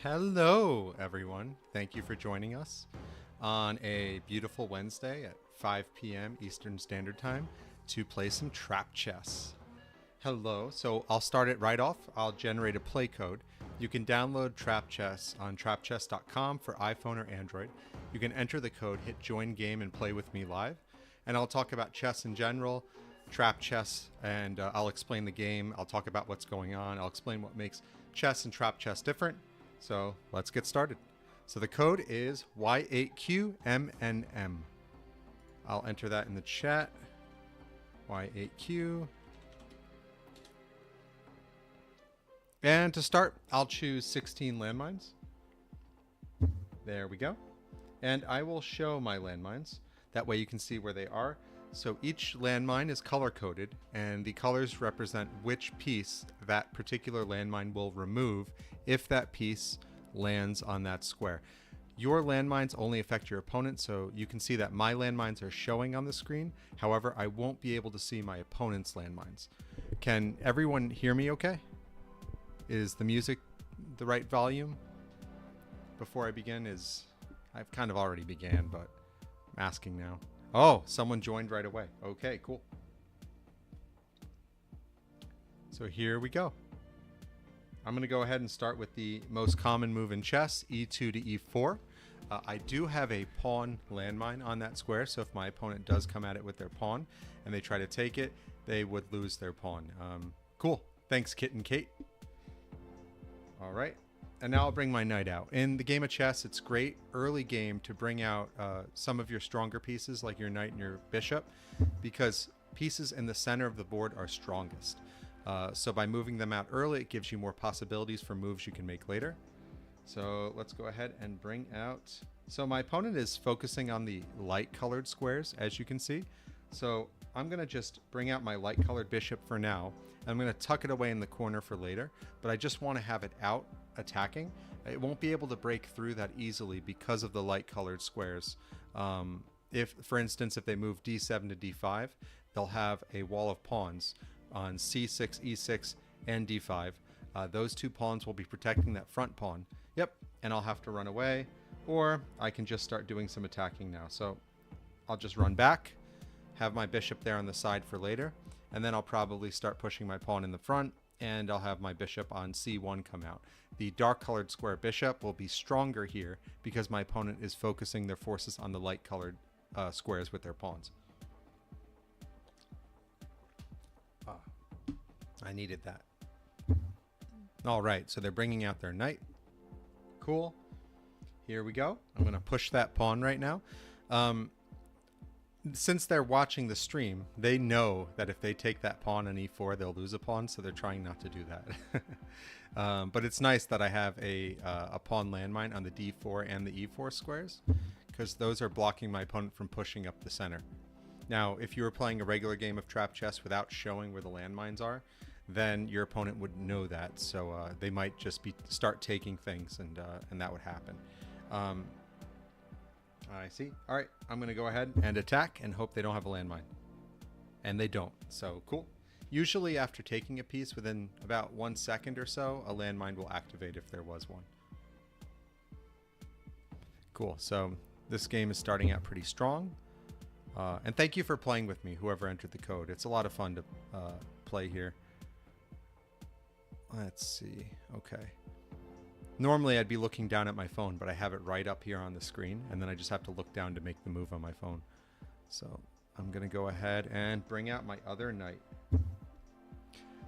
Hello, everyone. Thank you for joining us on a beautiful Wednesday at 5 p.m. Eastern Standard Time to play some trap chess. Hello. So I'll start it right off. I'll generate a play code. You can download Trap Chess on trapchess.com for iPhone or Android. You can enter the code, hit join game, and play with me live. And I'll talk about chess in general, trap chess, and I'll explain the game. I'll talk about what's going on. I'll explain what makes chess and trap chess different. So let's get started. So the code is Y8QMNM. I'll enter that in the chat. Y8Q. And to start, I'll choose 16 landmines. There we go. And I will show my landmines. That way you can see where they are. So each landmine is color-coded, and the colors represent which piece that particular landmine will remove if that piece lands on that square. Your landmines only affect your opponent, so you can see that my landmines are showing on the screen. However, I won't be able to see my opponent's landmines. Can everyone hear me okay? Is the music the right volume? Before I begin I've kind of already began, but I'm asking now. Oh, someone joined right away. Okay, cool. So here we go. I'm going to go ahead and start with the most common move in chess, e2 to e4. I do have a pawn landmine on that square, so if my opponent does come at it with their pawn and they try to take it, they would lose their pawn. Cool. Thanks, Kit and Kate. All right. And now I'll bring my knight out. In the game of chess, it's great early game to bring out some of your stronger pieces like your knight and your bishop, because pieces in the center of the board are strongest. So by moving them out early, it gives you more possibilities for moves you can make later. So let's go ahead and bring out... So my opponent is focusing on the light colored squares, as you can see. So I'm going to just bring out my light colored bishop for now. I'm going to tuck it away in the corner for later, but I just want to have it out attacking. It won't be able to break through that easily because of the light colored squares. If, for instance, if they move d7 to d5, they'll have a wall of pawns on c6, e6, and d5. Those two pawns will be protecting that front pawn. Yep, and I'll have to run away, or I can just start doing some attacking now. So I'll just run back, have my bishop there on the side for later, and then I'll probably start pushing my pawn in the front, and I'll have my bishop on c1 come out. The dark colored square bishop will be stronger here because my opponent is focusing their forces on the light colored squares with their pawns. I needed that. All right, so they're bringing out their knight. Cool. Here we go. I'm going to push that pawn right now. Since they're watching the stream, they know that if they take that pawn on e4, they'll lose a pawn, so they're trying not to do that. But it's nice that I have a pawn landmine on the d4 and the e4 squares, because those are blocking my opponent from pushing up the center. Now, if you were playing a regular game of trap chess without showing where the landmines are, then your opponent would know that, so they might just start taking things, and that would happen. I see. All right, I'm going to go ahead and attack and hope they don't have a landmine. And they don't, so cool. Usually after taking a piece, within about 1 second or so, a landmine will activate if there was one. Cool, so this game is starting out pretty strong. And thank you for playing with me, whoever entered the code. It's a lot of fun to play here. Let's see. Okay. Normally I'd be looking down at my phone, but I have it right up here on the screen, and then I just have to look down to make the move on my phone. So I'm going to go ahead and bring out my other knight.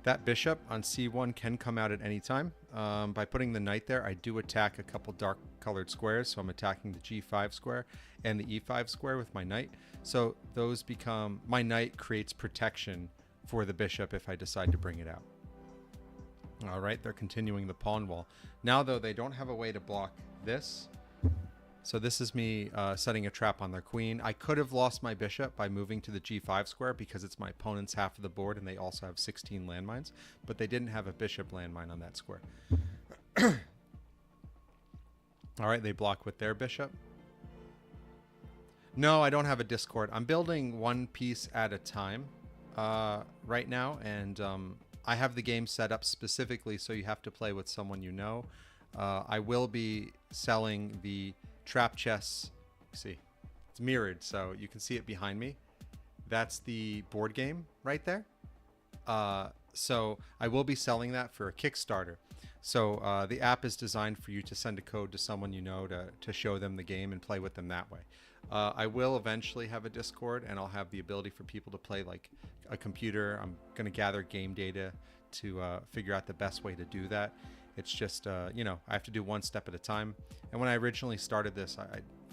That bishop on c1 can come out at any time. By putting the knight there, I do attack a couple dark colored squares, so I'm attacking the g5 square and the e5 square with my knight. So those become... My knight creates protection for the bishop if I decide to bring it out. All right, they're continuing the pawn wall. Now, though, they don't have a way to block this. So this is me setting a trap on their queen. I could have lost my bishop by moving to the g5 square because it's my opponent's half of the board and they also have 16 landmines, but they didn't have a bishop landmine on that square. All right, they block with their bishop. No, I don't have a Discord. I'm building one piece at a time right now, and I have the game set up specifically so you have to play with someone you know. I will be selling the trap chests. See, it's mirrored, so you can see it behind me. That's the board game right there. So I will be selling that for a Kickstarter. So the app is designed for you to send a code to someone you know to show them the game and play with them that way. I will eventually have a Discord, and I'll have the ability for people to play like a computer. I'm going to gather game data to figure out the best way to do that. It's just, you know, I have to do one step at a time. And when I originally started this,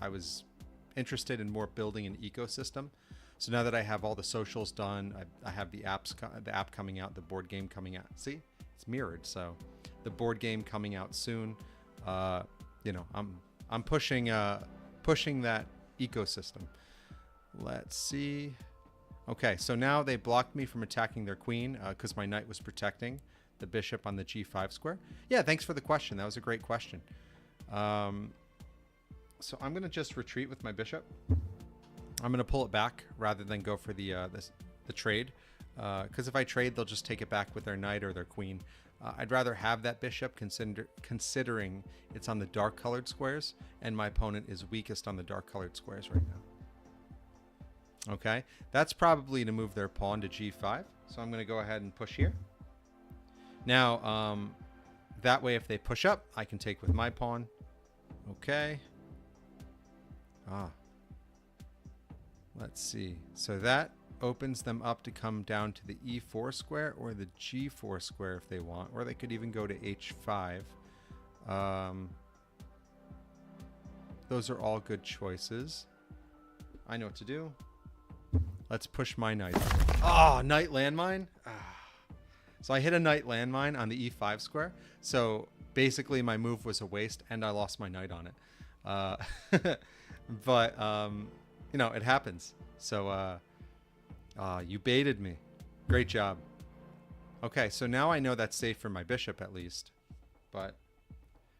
I was interested in more building an ecosystem. So now that I have all the socials done, I have the app coming out, the board game coming out. See, it's mirrored. So the board game coming out soon. You know, I'm pushing that ecosystem. Let's see. Okay, so now they blocked me from attacking their queen because my knight was protecting the bishop on the g5 square. Yeah, thanks for the question. That was a great question. So I'm going to just retreat with my bishop. I'm going to pull it back rather than go for the trade. Because if I trade, they'll just take it back with their knight or their queen. I'd rather have that bishop considering it's on the dark colored squares, and my opponent is weakest on the dark colored squares right now. Okay, that's probably to move their pawn to g5. So I'm going to go ahead and push here. Now, that way if they push up, I can take with my pawn. Okay. Let's see. So that opens them up to come down to the e4 square or the g4 square if they want, or they could even go to h5. Those are all good choices. I know what to do. Let's push my knight. Oh, knight landmine. So I hit a knight landmine on the e5 square. So basically my move was a waste and I lost my knight on it. But you know, it happens. So you baited me. Great job. Okay, so now I know that's safe for my bishop at least. But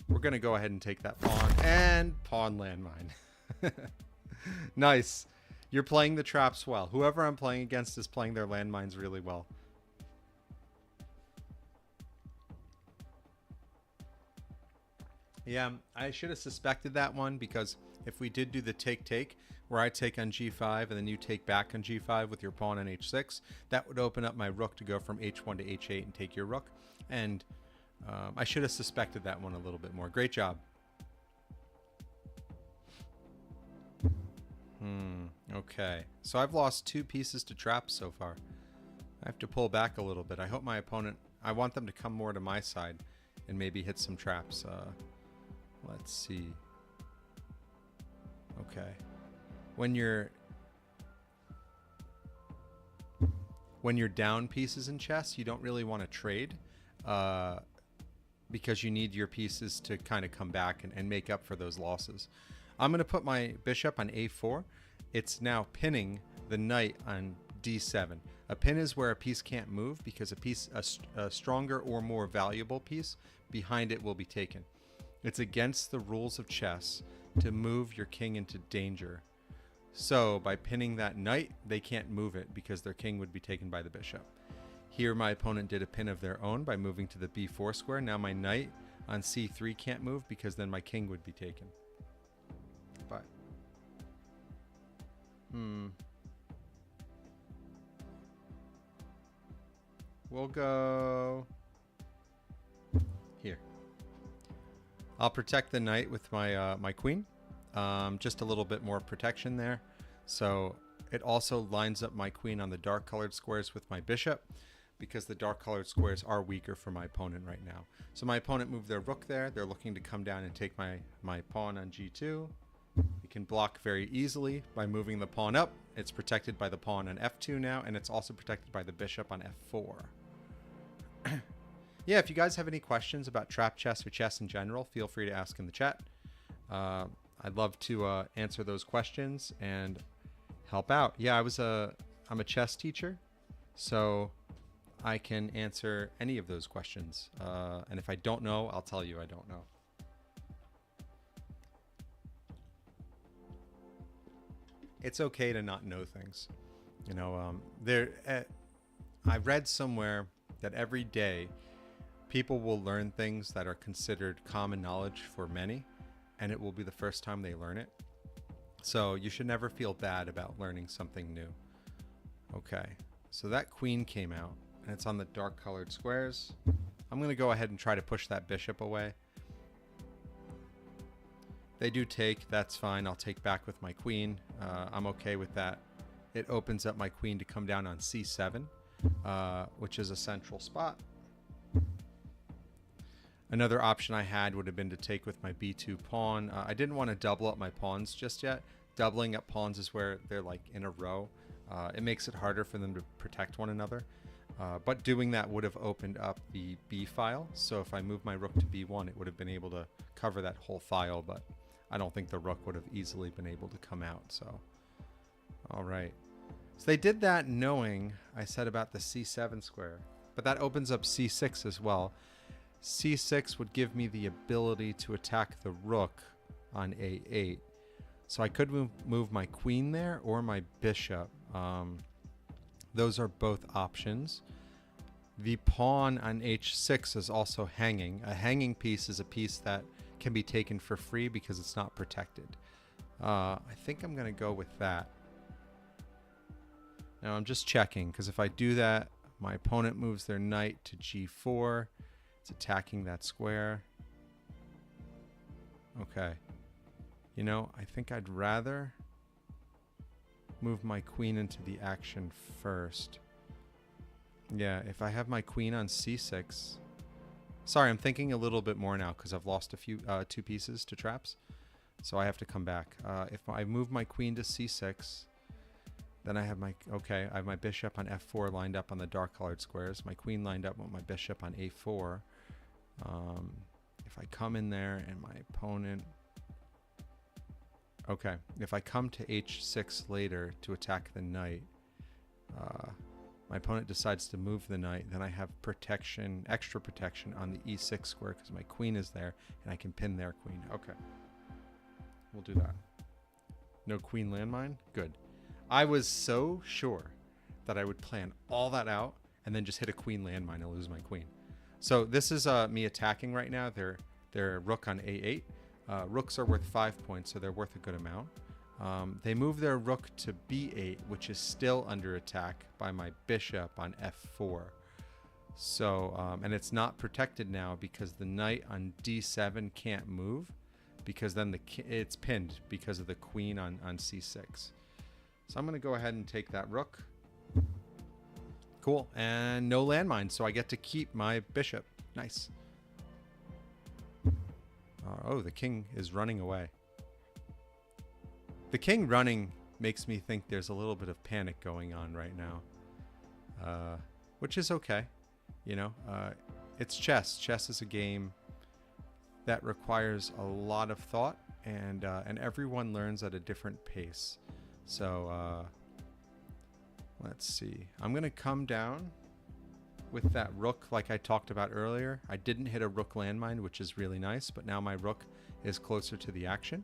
we're going to go ahead and take that pawn and pawn landmine. Nice. You're playing the traps well. Whoever I'm playing against is playing their landmines really well. Yeah, I should have suspected that one, because if we did do the take-take, where I take on g5 and then you take back on g5 with your pawn on h6, that would open up my rook to go from h1 to h8 and take your rook. And I should have suspected that one a little bit more. Great job. Okay, so I've lost 2 pieces to traps so far. I have to pull back a little bit. I hope my opponent, I want them to come more to my side and maybe hit some traps. Let's see. Okay. When you're down pieces in chess, you don't really want to trade because you need your pieces to kind of come back and make up for those losses. I'm going to put my bishop on a4. It's now pinning the knight on d7. A pin is where a piece can't move because a stronger or more valuable piece behind it will be taken. It's against the rules of chess to move your king into danger. So by pinning that knight, they can't move it because their king would be taken by the bishop. Here my opponent did a pin of their own by moving to the b4 square. Now my knight on c3 can't move because then my king would be taken. But we'll go here. I'll protect the knight with my my queen. Just a little bit more protection there. So it also lines up my queen on the dark colored squares with my bishop, because the dark colored squares are weaker for my opponent right now. So my opponent moved their rook there. They're looking to come down and take my pawn on g2. We can block very easily by moving the pawn up. It's protected by the pawn on f2 now, and it's also protected by the bishop on f4. Yeah, if you guys have any questions about trap chess or chess in general, feel free to ask in the chat. I'd love to answer those questions and help out. Yeah, I'm a chess teacher, so I can answer any of those questions. And if I don't know, I'll tell you I don't know. It's okay to not know things. You know, I read somewhere that every day People will learn things that are considered common knowledge for many, and it will be the first time they learn it. So you should never feel bad about learning something new. Okay, so that queen came out, and it's on the dark colored squares. I'm going to go ahead and try to push that bishop away. They do take, that's fine. I'll take back with my queen. I'm okay with that. It opens up my queen to come down on c7, which is a central spot. Another option I had would have been to take with my b2 pawn. I didn't want to double up my pawns just yet. Doubling up pawns is where they're like in a row. It makes it harder for them to protect one another. But doing that would have opened up the b file. So if I move my rook to b1, it would have been able to cover that whole file, but I don't think the rook would have easily been able to come out. So, all right. So they did that knowing I said about the c7 square, but that opens up c6 as well. c6 would give me the ability to attack the rook on a8. So I could move my queen there or my bishop. Those are both options. The pawn on h6 is also hanging. A hanging piece is a piece that can be taken for free because it's not protected. I think I'm going to go with that. Now I'm just checking, because if I do that, my opponent moves their knight to g4. It's attacking that square. Okay. You know, I think I'd rather move my queen into the action first. Yeah, if I have my queen on c6. Sorry, I'm thinking a little bit more now because I've lost a few two pieces to traps. So I have to come back. If I move my queen to c6, then I have my, okay, I have my bishop on f4 lined up on the dark colored squares. My queen lined up with my bishop on a4. If I come in there and my opponent, okay, if I come to h6 later to attack the knight, my opponent decides to move the knight, then I have protection, extra protection on the e6 square because my queen is there and I can pin their queen. Okay, we'll do that. No queen landmine? Good. I was so sure that I would plan all that out and then just hit a queen landmine and lose my queen. So this is me attacking right now. They're rook on a8. Rooks are worth 5 points, so they're worth a good amount. They move their rook to b8, which is still under attack by my bishop on f4. So, and it's not protected now because the knight on d7 can't move, because then it's pinned because of the queen on c6. So I'm going to go ahead and take that rook. Cool. And no landmine, so I get to keep my bishop. Nice. Oh, the king is running away. The king running makes me think there's a little bit of panic going on right now, which is okay. You know, it's chess. Chess is a game that requires a lot of thought, and everyone learns at a different pace. So let's see. I'm going to come down with that rook like I talked about earlier. I didn't hit a rook landmine, which is really nice, but now my rook is closer to the action.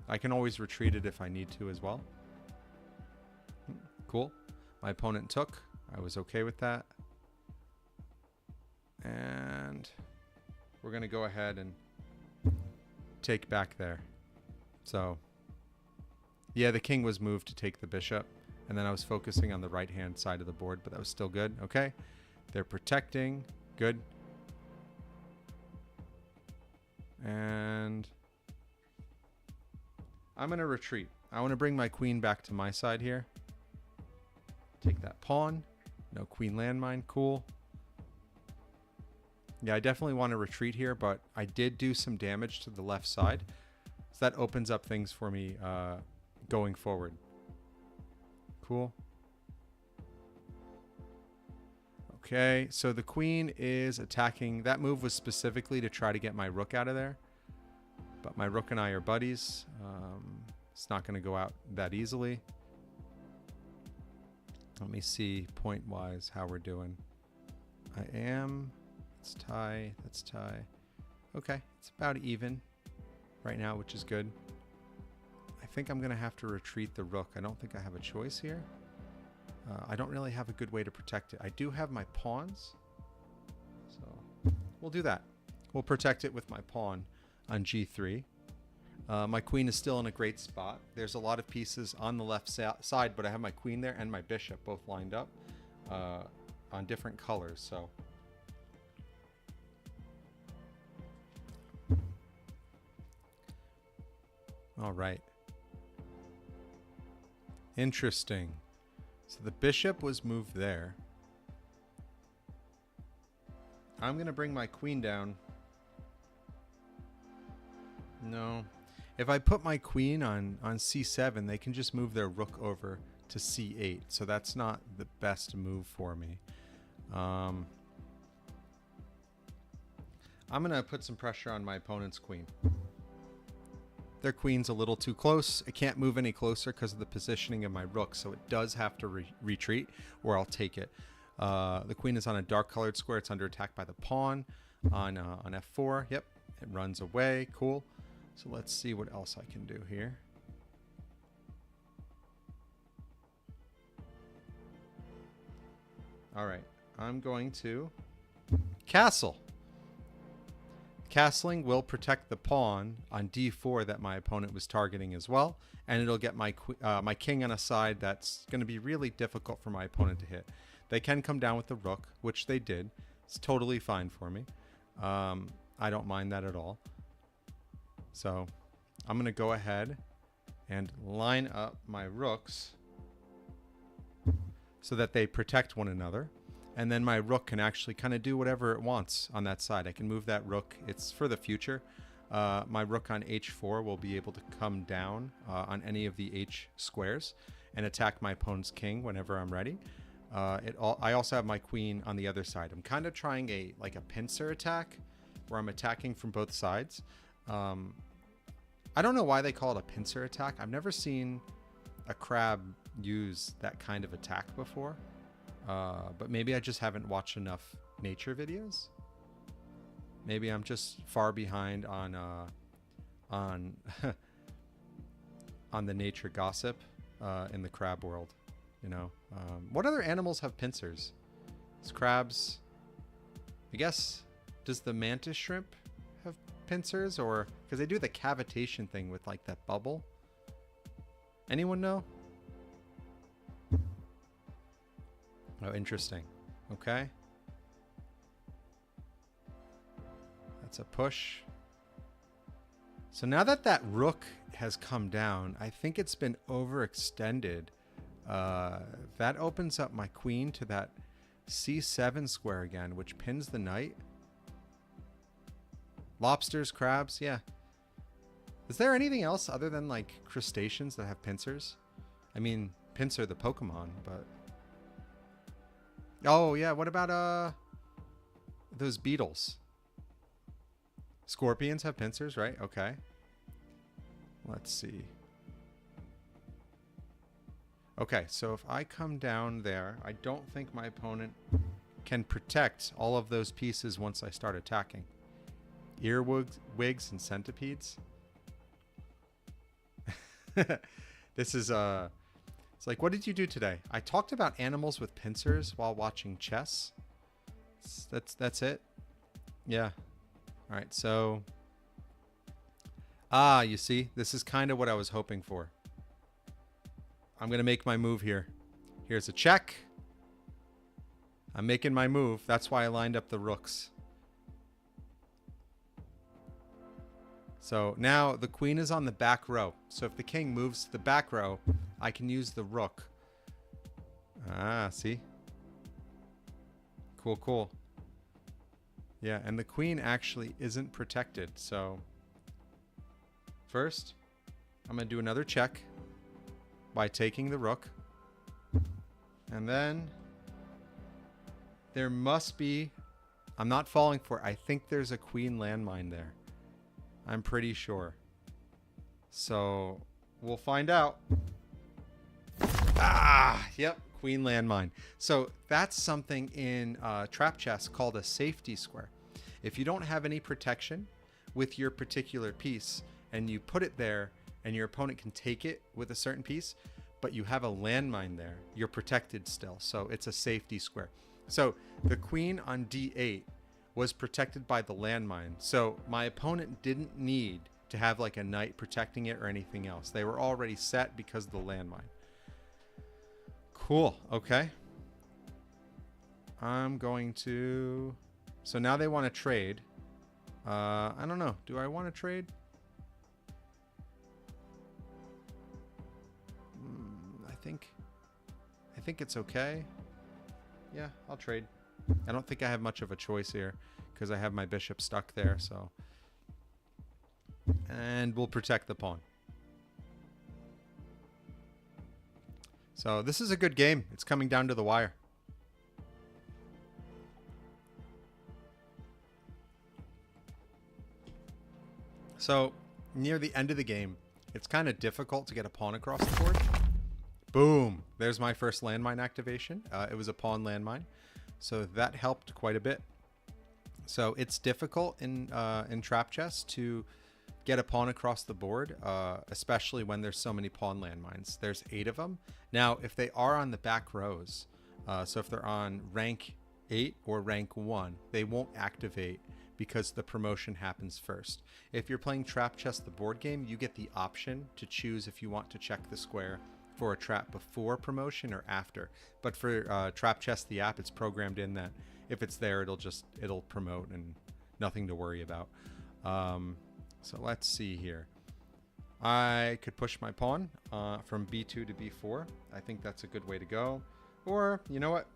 I can always retreat it if I need to as well. Cool. My opponent took. I was okay with that. And we're going to go ahead and take back there. So, yeah, the king was moved to take the bishop. And then I was focusing on the right-hand side of the board, but that was still good. Okay. They're protecting. Good. And I'm going to retreat. I want to bring my queen back to my side here. Take that pawn. No queen landmine. Cool. Yeah, I definitely want to retreat here, but I did do some damage to the left side. So that opens up things for me going forward. Cool. Okay, so the queen is attacking. That move was specifically to try to get my rook out of there. But my rook and I are buddies. It's not going to go out that easily. Let me see point-wise how we're doing. I am. Let's tie. Let's tie. Okay, it's about even right now, which is good. I think I'm going to have to retreat the rook. I don't think I have a choice here. I don't really have a good way to protect it. I do have my pawns. we'll do that. We'll protect it with my pawn on g3. My queen is still in a great spot. There's a lot of pieces on the left side, but I have my queen there and my bishop both lined up on different colors. So all right. Interesting. So the bishop was moved there. I'm going to bring my queen down. No. If I put my queen on c7, they can just move their rook over to c8. So that's not the best move for me. I'm going to put some pressure on my opponent's queen. Their queen's a little too close. It can't move any closer because of the positioning of my rook, so it does have to retreat, or I'll take it. The queen is on a dark colored square. It's under attack by the pawn on f4. Yep, it runs away. Cool. So let's see what else I can do here. All right, I'm going to castle. Castling will protect the pawn on d4 that my opponent was targeting as well, and it'll get my king on a side that's going to be really difficult for my opponent to hit. They can come down with the rook, which they did. It's totally fine for me. I don't mind that at all. So I'm going to go ahead and line up my rooks so that they protect one another. And then my rook can actually kind of do whatever it wants on that side. I can move that rook. It's for the future. My rook on h4 will be able to come down on any of the h squares and attack my opponent's king whenever I'm ready. I also have my queen on the other side. I'm kind of trying a pincer attack where I'm attacking from both sides. I don't know why they call it a pincer attack. I've never seen a crab use that kind of attack before. But maybe I just haven't watched enough nature videos. Maybe I'm just far behind on on the nature gossip in the crab world. You know, what other animals have pincers? It's crabs. I guess, does the mantis shrimp have pincers? Or because they do the cavitation thing with like that bubble. Anyone know? Oh, interesting. Okay. That's a push. So now that that rook has come down, I think it's been overextended. That opens up my queen to that c7 square again, which pins the knight. Lobsters, crabs, yeah. Is there anything else other than like crustaceans that have pincers? I mean, pincer the Pokemon, but... Oh, yeah, what about those beetles? Scorpions have pincers, right? Okay. Let's see. Okay, so if I come down there, I don't think my opponent can protect all of those pieces once I start attacking. Earwigs and centipedes. This is it's like, what did you do today? I talked about animals with pincers while watching chess. That's it. Yeah. All right, so you see, this is kind of what I was hoping for. I'm going to make my move here. Here's a check. I'm making my move. That's why I lined up the rooks. So now the queen is on the back row. So if the king moves to the back row, I can use the rook. See? Cool, cool. Yeah, and the queen actually isn't protected. So first, I'm going to do another check by taking the rook. And then there must be... I'm not falling for it. I think there's a queen landmine there. I'm pretty sure. So we'll find out. Yep, queen landmine. So that's something in trap chess called a safety square. If you don't have any protection with your particular piece and you put it there and your opponent can take it with a certain piece, but you have a landmine there, you're protected still. So it's a safety square. So the queen on d8 was protected by the landmine. So my opponent didn't need to have like a knight protecting it or anything else. They were already set because of the landmine. Cool. Okay. I'm going to... So now they want to trade. I don't know. Do I want to trade? I think it's okay. Yeah, I'll trade. I don't think I have much of a choice here because I have my bishop stuck there, so. And we'll protect the pawn. So this is a good game. It's coming down to the wire. So near the end of the game, it's kind of difficult to get a pawn across the board. Boom. There's my first landmine activation. It was a pawn landmine. So that helped quite a bit. So it's difficult in trap chess to get a pawn across the board, especially when there's so many pawn landmines. There's 8 of them. Now, if they are on the back rows, so if they're on rank 8 or rank 1, they won't activate because the promotion happens first. If you're playing trap chess, the board game, you get the option to choose if you want to check the square for a trap before promotion or after. But for trap chess, the app, it's programmed in that if it's there, it'll promote and nothing to worry about. So let's see here. I could push my pawn from b2 to b4. I think that's a good way to go. Or, you know what?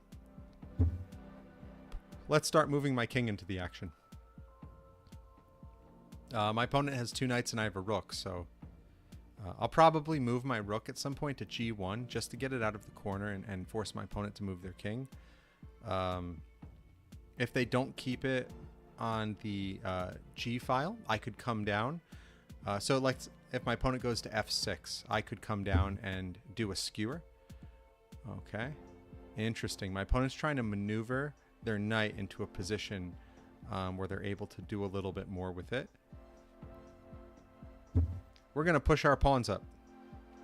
Let's start moving my king into the action. My opponent has 2 knights and I have a rook, so I'll probably move my rook at some point to g1 just to get it out of the corner and force my opponent to move their king. If they don't keep it on the G file, I could come down. So like if my opponent goes to f6, I could come down and do a skewer. Okay, interesting. My opponent's trying to maneuver their knight into a position where they're able to do a little bit more with it. We're going to push our pawns up.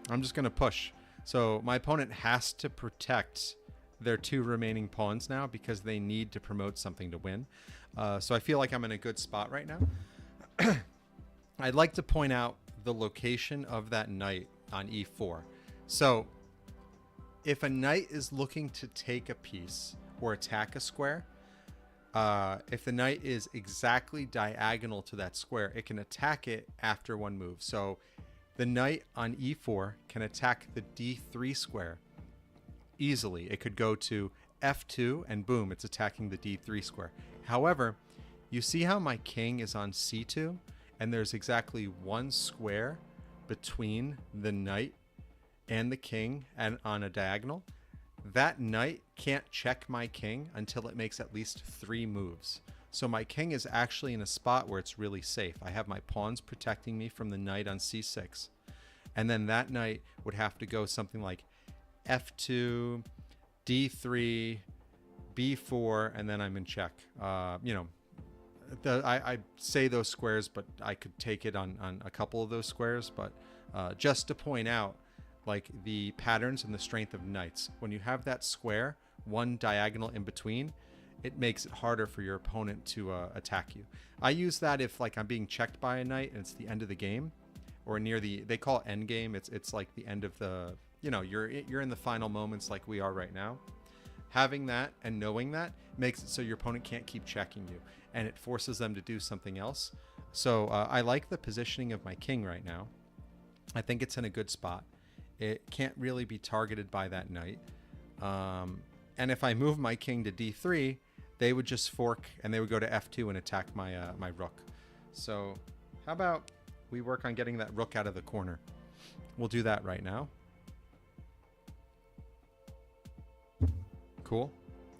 I'm just going to push. So my opponent has to protect their 2 remaining pawns now because they need to promote something to win. So I feel like I'm in a good spot right now. I'd like to point out the location of that knight on e4. So if a knight is looking to take a piece or attack a square, if the knight is exactly diagonal to that square, it can attack it after one move. So the knight on e4 can attack the d3 square easily. It could go to f2 and boom, it's attacking the d3 square. However, you see how my king is on c2 and there's exactly 1 square between the knight and the king and on a diagonal? That knight can't check my king until it makes at least 3 moves. So my king is actually in a spot where it's really safe. I have my pawns protecting me from the knight on c6. And then that knight would have to go something like f2, d3, b4, and then I'm in check. You know, I say those squares, but I could take it on a couple of those squares. But just to point out, like the patterns and the strength of knights. When you have that square, 1 diagonal in between, it makes it harder for your opponent to attack you. I use that if like I'm being checked by a knight and it's the end of the game, or near the, they call it end game. It's like the end of the, you know, you're in the final moments like we are right now. Having that and knowing that makes it so your opponent can't keep checking you, and it forces them to do something else. So I like the positioning of my king right now. I think it's in a good spot. It can't really be targeted by that knight. And if I move my king to d3, they would just fork and they would go to f2 and attack my my rook. So how about we work on getting that rook out of the corner? We'll do that right now. Cool.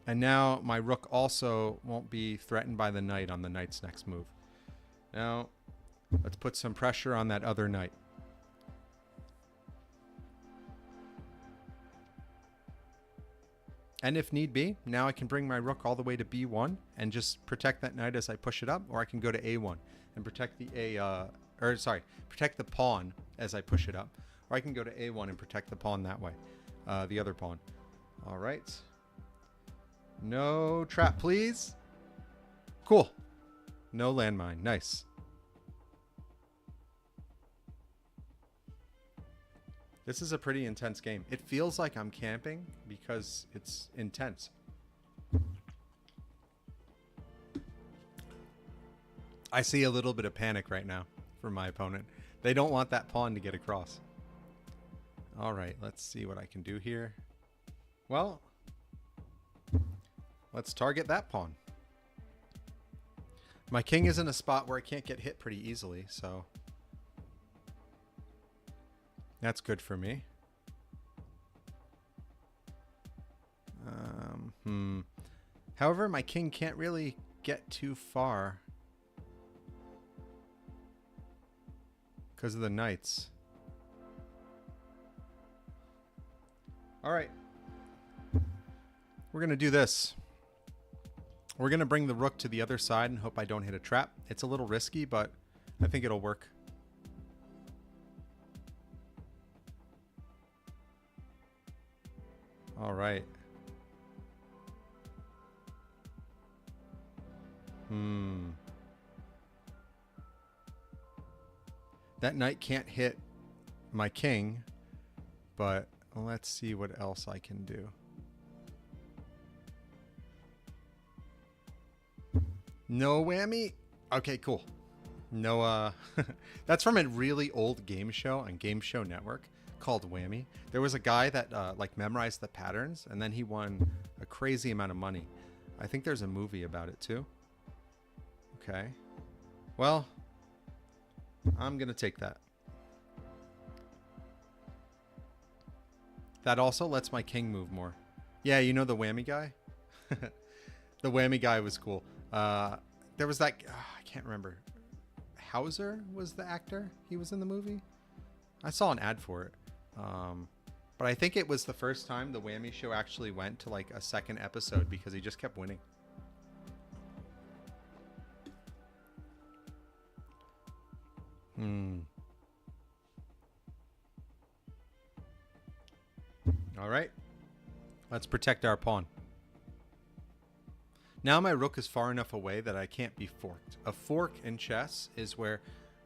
And now my rook also won't be threatened by the knight on the knight's next move. Now let's put some pressure on that other knight. And if need be, now I can bring my rook all the way to b1 and just protect that knight as I push it up, or I can go to a1 and protect the protect the pawn as I push it up, or I can go to a1 and protect the pawn that way, the other pawn. All right. No trap, please. Cool. No landmine. Nice. This is a pretty intense game. It feels like I'm camping because it's intense. I see a little bit of panic right now from my opponent. They don't want that pawn to get across. All right, let's see what I can do here. Well, let's target that pawn. My king is in a spot where I can't get hit pretty easily, so that's good for me. However, my king can't really get too far because of the knights. All right. We're going to do this. We're going to bring the rook to the other side and hope I don't hit a trap. It's a little risky, but I think it'll work. All right. That knight can't hit my king, but let's see what else I can do. No whammy? Okay, cool. No, that's from a really old game show on Game Show Network called Whammy. There was a guy that like memorized the patterns and then he won a crazy amount of money. I think there's a movie about it too. Okay. Well, I'm going to take that. That also lets my king move more. Yeah, you know the whammy guy? The whammy guy was cool. There was that... I can't remember. Hauser was the actor? He was in the movie? I saw an ad for it. But I think it was the first time the whammy show actually went to like a second episode because he just kept winning. All right. Let's protect our pawn. Now my rook is far enough away that I can't be forked. A fork in chess is where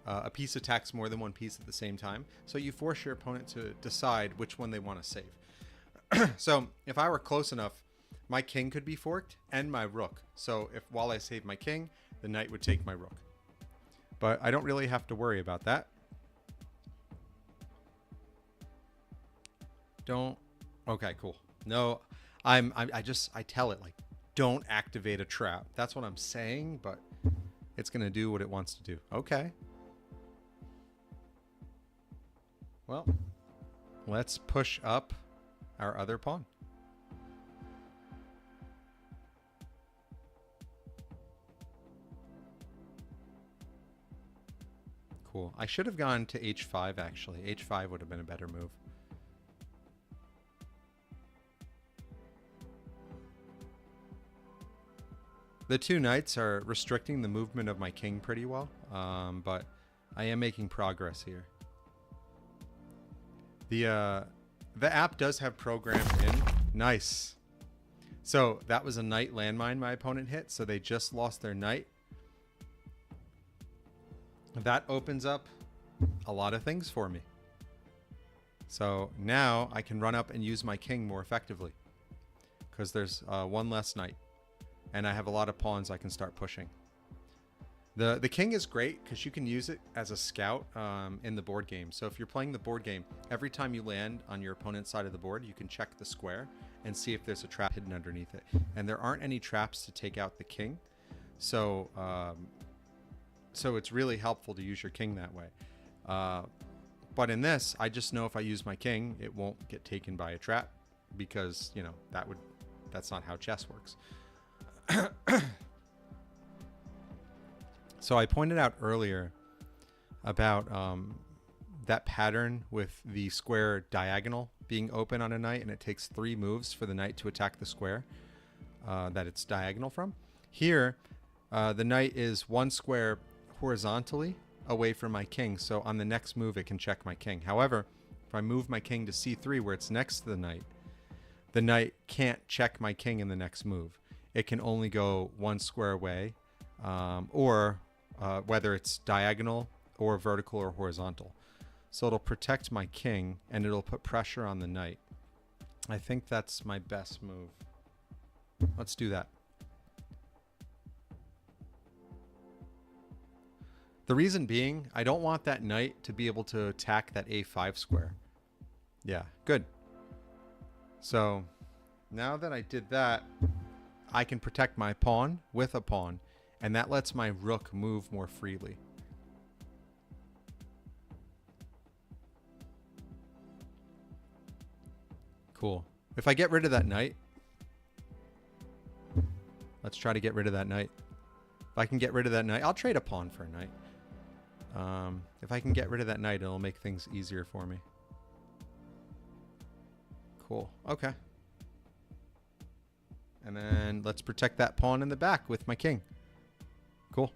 a piece attacks more than one piece at the same time. So you force your opponent to decide which one they want to save. So if I were close enough, my king could be forked and my rook. So if while I save my king, the knight would take my rook. But I don't really have to worry about that. Don't. Okay, cool. No, I tell it like, don't activate a trap. That's what I'm saying, but it's going to do what it wants to do. Okay. Well, let's push up our other pawn. Cool. I should have gone to h5 actually. h5 would have been a better move. The two knights are restricting the movement of my king pretty well, but I am making progress here. The app does have programs in. Nice. So that was a knight landmine my opponent hit, so they just lost their knight. That opens up a lot of things for me. So now I can run up and use my king more effectively because there's one less knight. And I have a lot of pawns I can start pushing. The king is great because you can use it as a scout in the board game. So if you're playing the board game, every time you land on your opponent's side of the board, you can check the square and see if there's a trap hidden underneath it. And there aren't any traps to take out the king. So so it's really helpful to use your king that way. But in this, I just know if I use my king, it won't get taken by a trap because, you know, that's not how chess works. So I pointed out earlier about that pattern with the square diagonal being open on a knight, and it takes 3 moves for the knight to attack the square that it's diagonal from. Here, the knight is 1 square horizontally away from my king, so on the next move it can check my king. However, if I move my king to c3 where it's next to the knight can't check my king in the next move. It can only go 1 square away or whether it's diagonal or vertical or horizontal. So it'll protect my king and it'll put pressure on the knight. I think that's my best move. Let's do that. The reason being, I don't want that knight to be able to attack that a5 square. Yeah, good. So now that I did that, I can protect my pawn with a pawn, and that lets my rook move more freely. Cool. If I get rid of that knight, let's try to get rid of that knight. If I can get rid of that knight, I'll trade a pawn for a knight. If I can get rid of that knight, it'll make things easier for me. Cool. Okay. And then let's protect that pawn in the back with my king. Cool.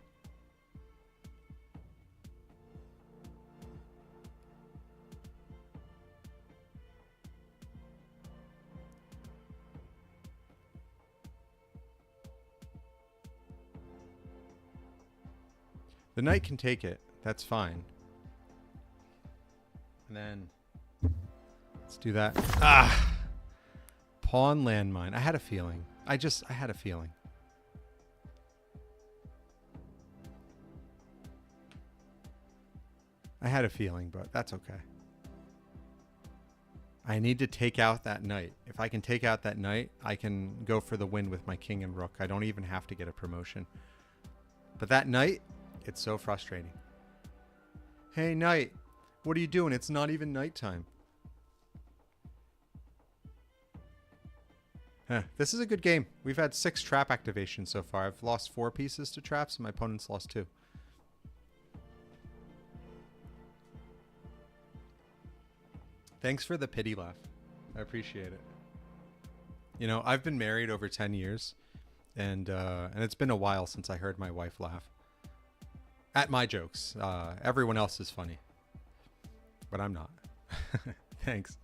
The knight can take it. That's fine. And then let's do that. Ah! Pawn landmine. I had a feeling. I had a feeling. I had a feeling, but that's okay. I need to take out that knight. If I can take out that knight, I can go for the win with my king and rook. I don't even have to get a promotion. But that knight, it's so frustrating. Hey, knight, what are you doing? It's not even nighttime. This is a good game. We've had 6 trap activations so far. I've lost 4 pieces to traps, and my opponent's lost 2. Thanks for the pity laugh. I appreciate it. You know, I've been married over 10 years, and it's been a while since I heard my wife laugh. At my jokes. Everyone else is funny. But I'm not. Thanks.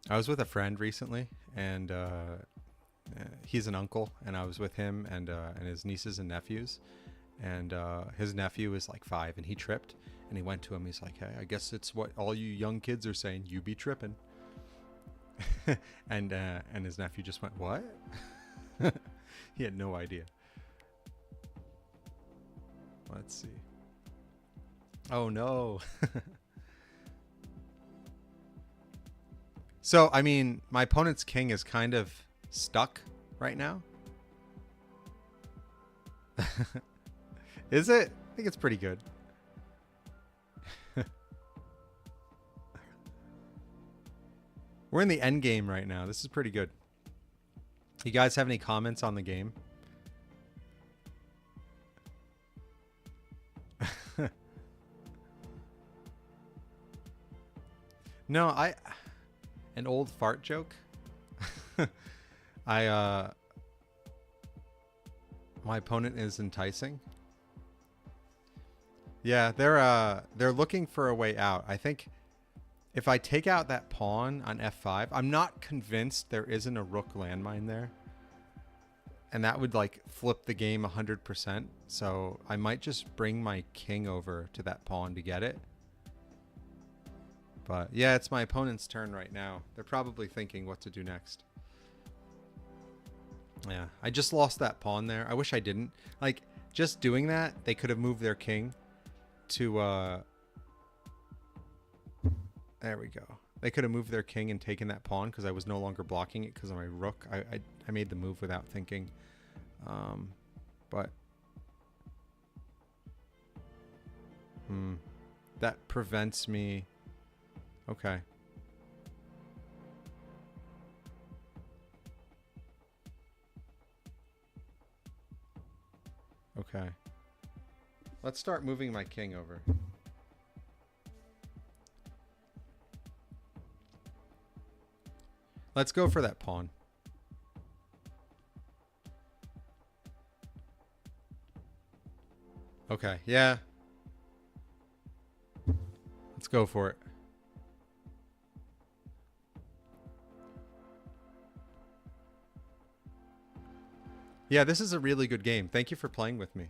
I was with a friend recently, and he's an uncle, and I was with him and his nieces and nephews. And his nephew is like 5, and he tripped. And he went to him. He's like, hey, I guess it's what all you young kids are saying. You be tripping. and his nephew just went, what? He had no idea. Let's see. Oh, no. So, I mean, my opponent's king is kind of stuck right now. Is it? I think it's pretty good. We're in the end game right now. This is pretty good. You guys have any comments on the game? No, an old fart joke. My opponent is enticing. Yeah, they're looking for a way out. I think if I take out that pawn on f5, I'm not convinced there isn't a rook landmine there. And that would like flip the game 100%. So I might just bring my king over to that pawn to get it. But yeah, it's my opponent's turn right now. They're probably thinking what to do next. Yeah, I just lost that pawn there. I wish I didn't. Like, just doing that, they could have moved their king to... There we go. They could have moved their king and taken that pawn because I was no longer blocking it because of my rook. I made the move without thinking. But... that prevents me... Okay. Okay. Let's start moving my king over. Let's go for that pawn. Okay, yeah. Let's go for it. Yeah, this is a really good game. Thank you for playing with me.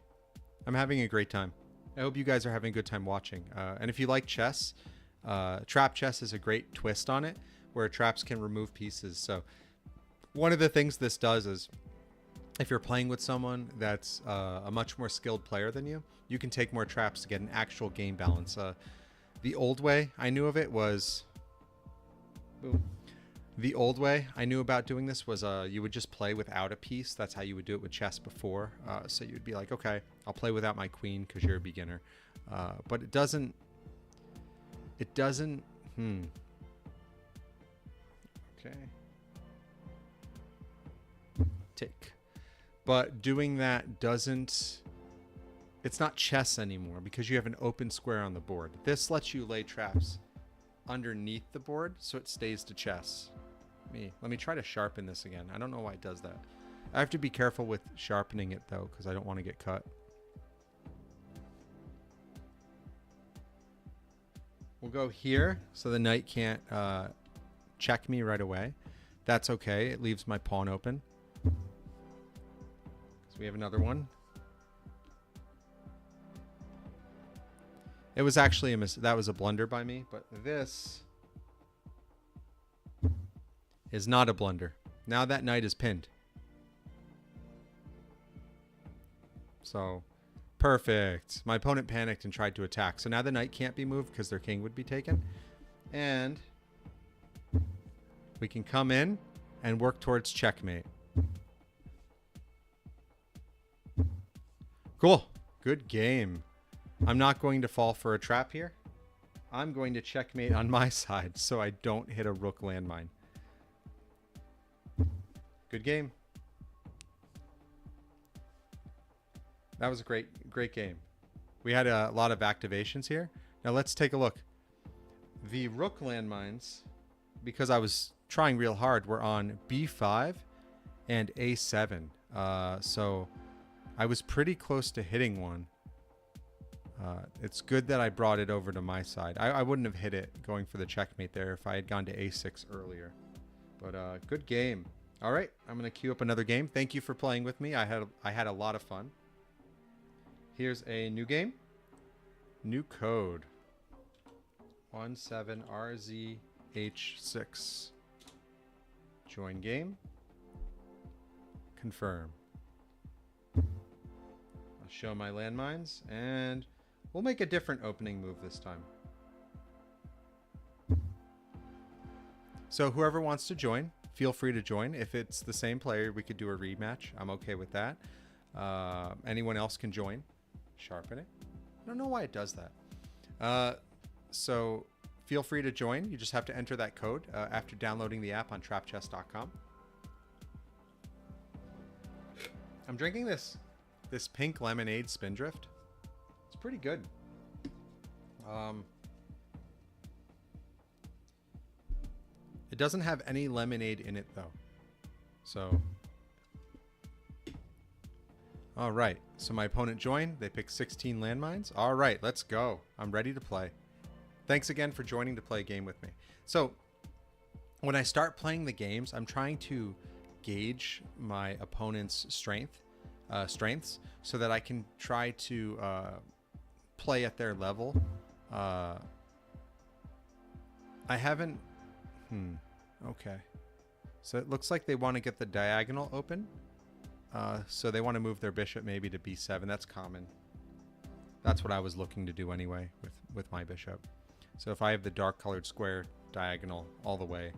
I'm having a great time. I hope you guys are having a good time watching. And if you like chess, trap chess is a great twist on it, where traps can remove pieces. So one of the things this does is, if you're playing with someone that's a much more skilled player than you, you can take more traps to get an actual game balance. The old way I knew of it was... Boom. The old way I knew about doing this was you would just play without a piece. That's how you would do it with chess before. So you'd be like, okay, I'll play without my queen because you're a beginner. But it doesn't... Okay. Take. But doing that doesn't... It's not chess anymore because you have an open square on the board. This lets you lay traps underneath the board so it stays to chess. Let me try to sharpen this again. I don't know why it does that. I have to be careful with sharpening it though, because I don't want to get cut. We'll go here so the knight can't check me right away. That's okay. It leaves my pawn open. So we have another one. It was actually that was a blunder by me, but this is not a blunder. Now that knight is pinned. So, perfect. My opponent panicked and tried to attack. So now the knight can't be moved because their king would be taken. And we can come in and work towards checkmate. Cool. Good game. I'm not going to fall for a trap here. I'm going to checkmate on my side so I don't hit a rook landmine. Good game. That was a great game. We had a lot of activations here. Now let's take a look. The rook landmines, because I was trying real hard, were on b5 and a7. So I was pretty close to hitting one. It's good that I brought it over to my side. I wouldn't have hit it going for the checkmate there if I had gone to a6 earlier. But good game. All right, I'm going to queue up another game. Thank you for playing with me. I had a lot of fun. Here's a new game. New code. 17RZH6. Join game. Confirm. I'll show my landmines, and we'll make a different opening move this time. So whoever wants to join, feel free to join. If it's the same player, we could do a rematch. I'm okay with that. Anyone else can join. Sharpen it. I don't know why it does that. So feel free to join. You just have to enter that code after downloading the app on trapchess.com. I'm drinking this pink lemonade Spindrift. It's pretty good. It doesn't have any lemonade in it though. So, all right. So my opponent joined. They picked 16 landmines. All right, let's go. I'm ready to play. Thanks again for joining to play a game with me. So when I start playing the games, I'm trying to gauge my opponent's strengths so that I can try to play at their level. I haven't... Okay. So it looks like they want to get the diagonal open. So they want to move their bishop maybe to b7. That's common. That's what I was looking to do anyway with my bishop. So if I have the dark colored square diagonal all the way,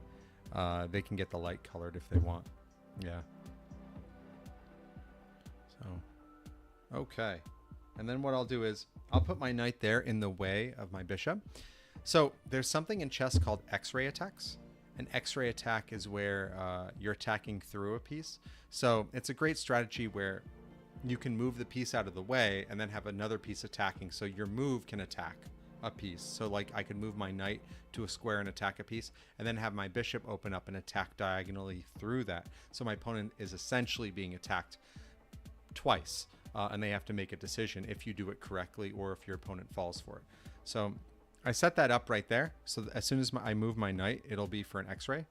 they can get the light colored if they want. Yeah. So, okay. And then what I'll do is I'll put my knight there in the way of my bishop. So there's something in chess called X-ray attacks. An X-ray attack is where you're attacking through a piece. So it's a great strategy where you can move the piece out of the way and then have another piece attacking. So your move can attack a piece. So like I could move my knight to a square and attack a piece, and then have my bishop open up and attack diagonally through that. So my opponent is essentially being attacked twice, and they have to make a decision if you do it correctly or if your opponent falls for it. So I set that up right there. So as soon as I move my knight, it'll be for an X-ray.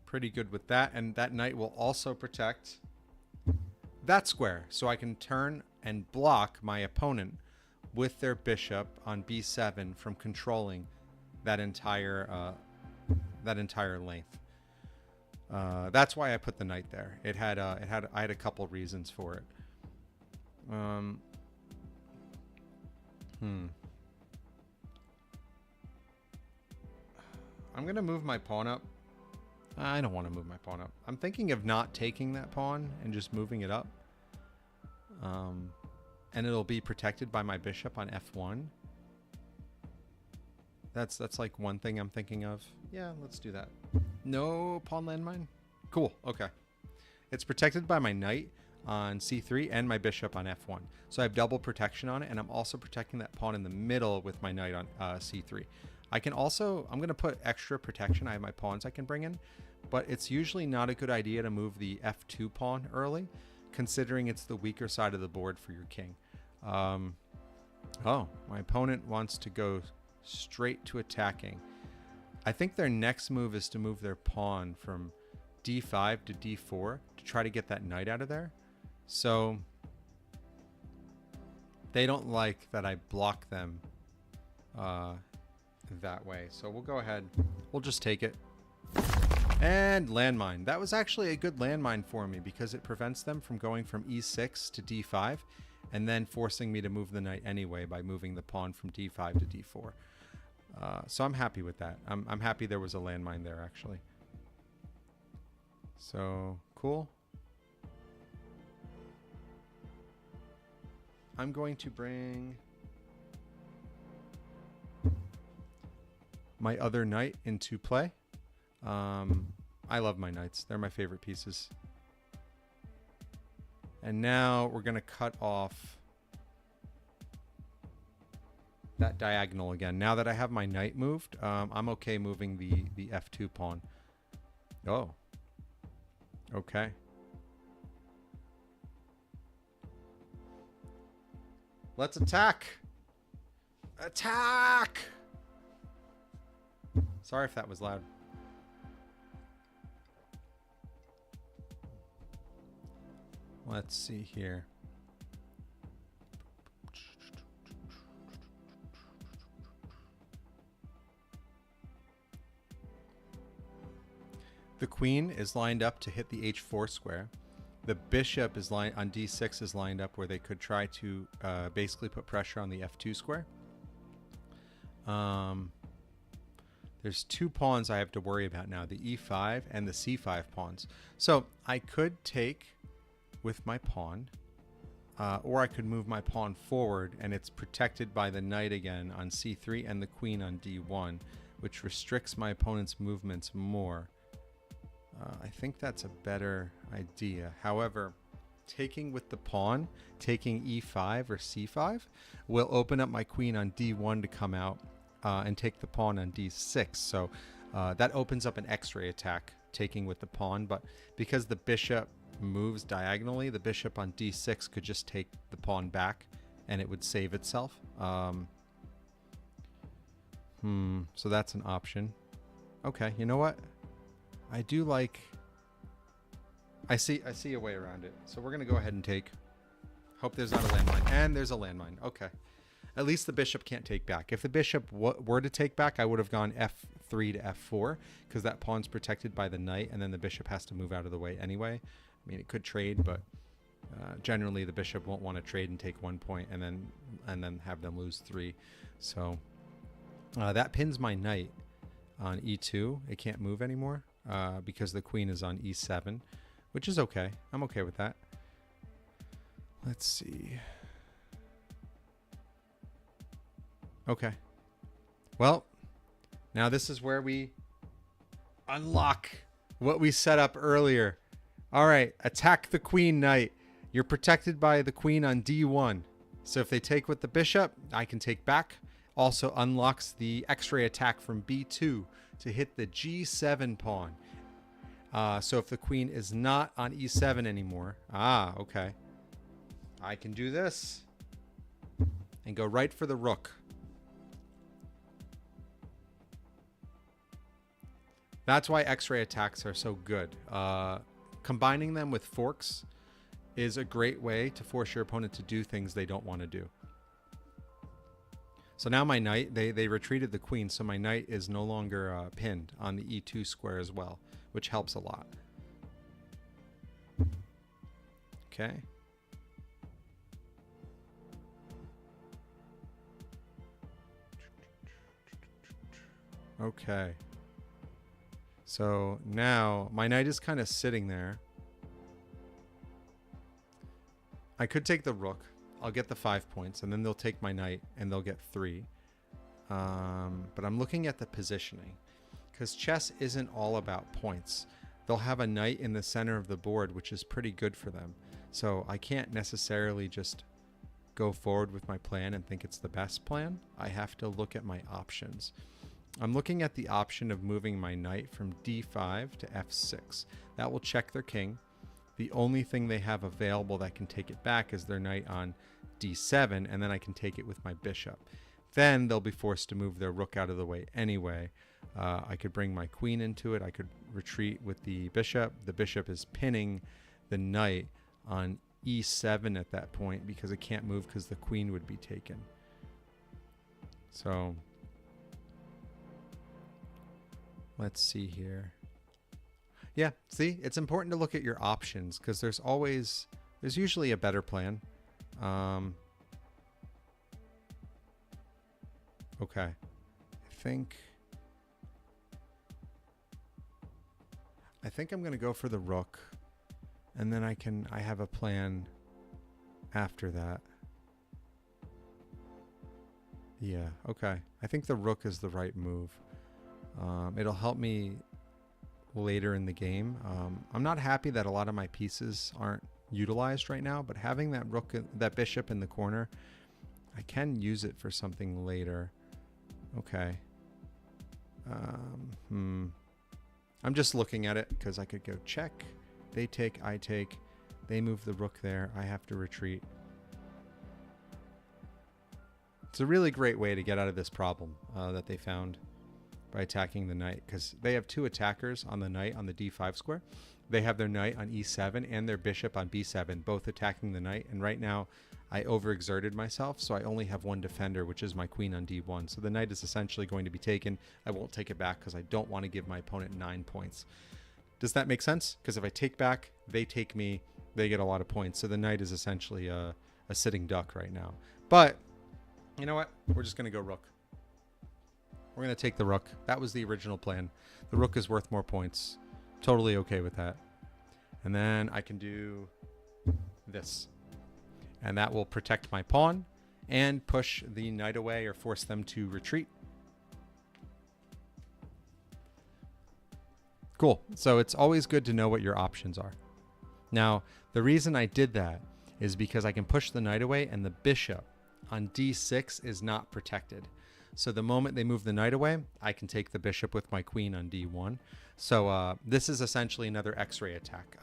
Pretty good with that. And that knight will also protect that square. So I can turn and block my opponent with their bishop on b7 from controlling that entire length. That's why I put the knight there. I had a couple reasons for it. I'm gonna move my pawn up. I don't want to move my pawn up. I'm thinking of not taking that pawn and just moving it up. And it'll be protected by my bishop on f1. That's like one thing I'm thinking of. Yeah, let's do that. No pawn landmine? Cool, okay. It's protected by my knight on c3 and my bishop on f1. So I have double protection on it, and I'm also protecting that pawn in the middle with my knight on c3. I can also, I'm going to put extra protection. I have my pawns I can bring in, but it's usually not a good idea to move the f2 pawn early, considering it's the weaker side of the board for your king. Oh, my opponent wants to go straight to attacking. I think their next move is to move their pawn from d5 to d4 to try to get that knight out of there. So they don't like that I block them that way. So we'll go ahead. We'll just take it. And landmine. That was actually a good landmine for me because it prevents them from going from e6 to d5 and then forcing me to move the knight anyway by moving the pawn from d5 to d4. So I'm happy with that. I'm happy there was a landmine there, actually. So, cool. I'm going to bring my other knight into play. I love my knights. They're my favorite pieces. And now we're going to cut off that diagonal again. Now that I have my knight moved, I'm okay moving the f2 pawn. Oh. Okay. Let's attack. Attack! Sorry if that was loud. Let's see here. The queen is lined up to hit the h4 square. The bishop is on d6 is lined up where they could try to basically put pressure on the f2 square. There's two pawns I have to worry about now, the e5 and the c5 pawns. So I could take with my pawn, or I could move my pawn forward and it's protected by the knight again on c3 and the queen on d1, which restricts my opponent's movements more. I think that's a better idea. However, taking with the pawn, taking e5 or c5, will open up my queen on d1 to come out and take the pawn on d6. So that opens up an x-ray attack, taking with the pawn. But because the bishop moves diagonally, the bishop on d6 could just take the pawn back and it would save itself. So that's an option. Okay, you know what? I do like... I see a way around it. So we're going to go ahead and take. Hope there's not a landmine. And there's a landmine. Okay. At least the bishop can't take back. If the bishop were to take back, I would have gone f3 to f4 because that pawn's protected by the knight and then the bishop has to move out of the way anyway. I mean, it could trade, but generally the bishop won't want to trade and take 1 point and then have them lose 3. So that pins my knight on e2. It can't move anymore because the queen is on e7, which is okay. I'm okay with that. Let's see. Okay. Well, now this is where we unlock what we set up earlier. All right, attack the queen knight. You're protected by the queen on d1. So if they take with the bishop, I can take back. Also unlocks the x-ray attack from b2 to hit the g7 pawn. So if the queen is not on e7 anymore, okay, I can do this and go right for the rook. That's why X-ray attacks are so good. Combining them with forks is a great way to force your opponent to do things they don't want to do. So now my knight, they retreated the queen, so my knight is no longer pinned on the E2 square as well, which helps a lot. Okay. Okay. So now my knight is kind of sitting there. I could take the rook. I'll get the 5 points, and then they'll take my knight, and they'll get 3. But I'm looking at the positioning, because chess isn't all about points. They'll have a knight in the center of the board, which is pretty good for them. So I can't necessarily just go forward with my plan and think it's the best plan. I have to look at my options. I'm looking at the option of moving my knight from d5 to f6. That will check their king. The only thing they have available that can take it back is their knight on d7, and then I can take it with my bishop. Then they'll be forced to move their rook out of the way anyway. I could bring my queen into it. I could retreat with the bishop. The bishop is pinning the knight on e7 at that point because it can't move because the queen would be taken. So let's see here. Yeah, see, it's important to look at your options because there's usually a better plan. Okay, I think I'm gonna go for the rook, and then I have a plan after that. Yeah, okay. I think the rook is the right move. It'll help me later in the game. I'm not happy that a lot of my pieces aren't utilized right now, but having that rook, that bishop in the corner, I can use it for something later. Okay. I'm just looking at it because I could go check. They take, I take. They move the rook there. I have to retreat. It's a really great way to get out of this problem that they found by attacking the knight, because they have 2 attackers on the knight on the d5 square. They have their knight on e7 and their bishop on b7, both attacking the knight. And right now I overexerted myself, so I only have 1 defender, which is my queen on d1. So the knight is essentially going to be taken. I won't take it back because I don't want to give my opponent 9 points. Does that make sense? Because if I take back, they take me, they get a lot of points. So the knight is essentially a sitting duck right now. But you know what? We're just going to go rook. We're going to take the rook. That was the original plan. The rook is worth more points. Totally okay with that. And then I can do this. And that will protect my pawn and push the knight away or force them to retreat. Cool. So it's always good to know what your options are. Now, the reason I did that is because I can push the knight away and the bishop on d6 is not protected. So the moment they move the knight away, I can take the bishop with my queen on d1. So this is essentially another X-ray attack.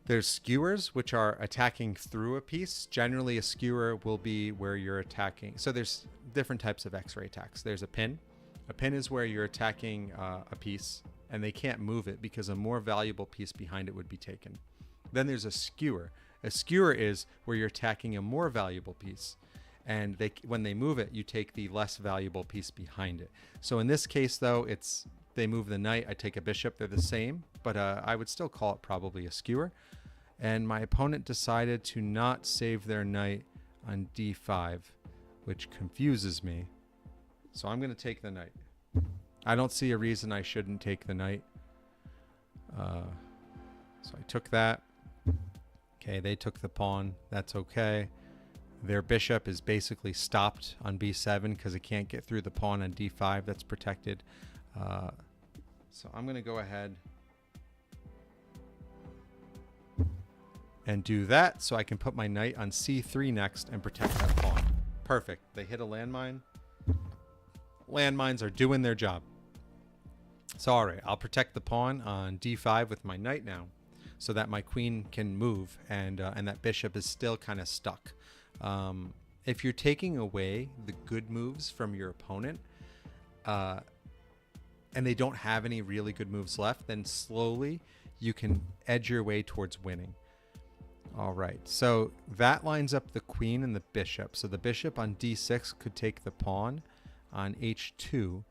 There's skewers, which are attacking through a piece. Generally, a skewer will be where you're attacking. So there's different types of X-ray attacks. There's a pin. A pin is where you're attacking a piece, and they can't move it because a more valuable piece behind it would be taken. Then there's a skewer. A skewer is where you're attacking a more valuable piece. And when they move it, you take the less valuable piece behind it. So in this case, though, they move the knight. I take a bishop. They're the same, but I would still call it probably a skewer. And my opponent decided to not save their knight on d5, which confuses me. So I'm going to take the knight. I don't see a reason I shouldn't take the knight. So I took that. Okay, they took the pawn. That's okay. Their bishop is basically stopped on b7 because it can't get through the pawn on d5. That's protected. So I'm going to go ahead and do that so I can put my knight on c3 next and protect that pawn. Perfect. They hit a landmine. Landmines are doing their job. So all right, I'll protect the pawn on d5 with my knight now so that my queen can move and that bishop is still kind of stuck. If you're taking away the good moves from your opponent, and they don't have any really good moves left, then slowly you can edge your way towards winning. All right, so that lines up the queen and the bishop. So the bishop on d6 could take the pawn on h2,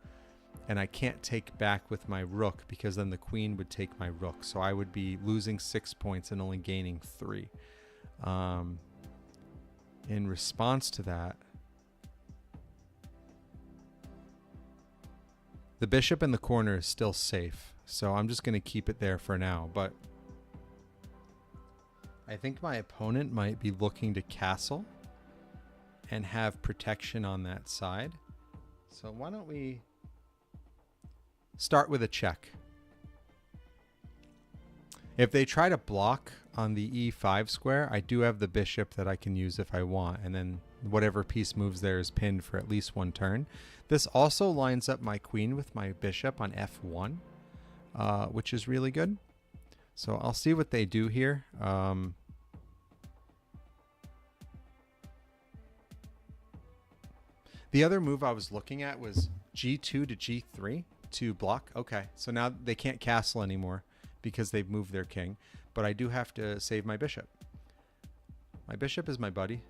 and I can't take back with my rook because then the queen would take my rook. So I would be losing 6 points and only gaining 3. In response to that, the bishop in the corner is still safe. So I'm just going to keep it there for now. But I think my opponent might be looking to castle and have protection on that side. So why don't we start with a check. If they try to block on the e5 square, I do have the bishop that I can use if I want, and then whatever piece moves there is pinned for at least one turn. This also lines up my queen with my bishop on f1, which is really good. So I'll see what they do here. The other move I was looking at was g2 to g3 to block. Okay, so now they can't castle anymore because they've moved their king, but I do have to save my bishop. My bishop is my buddy.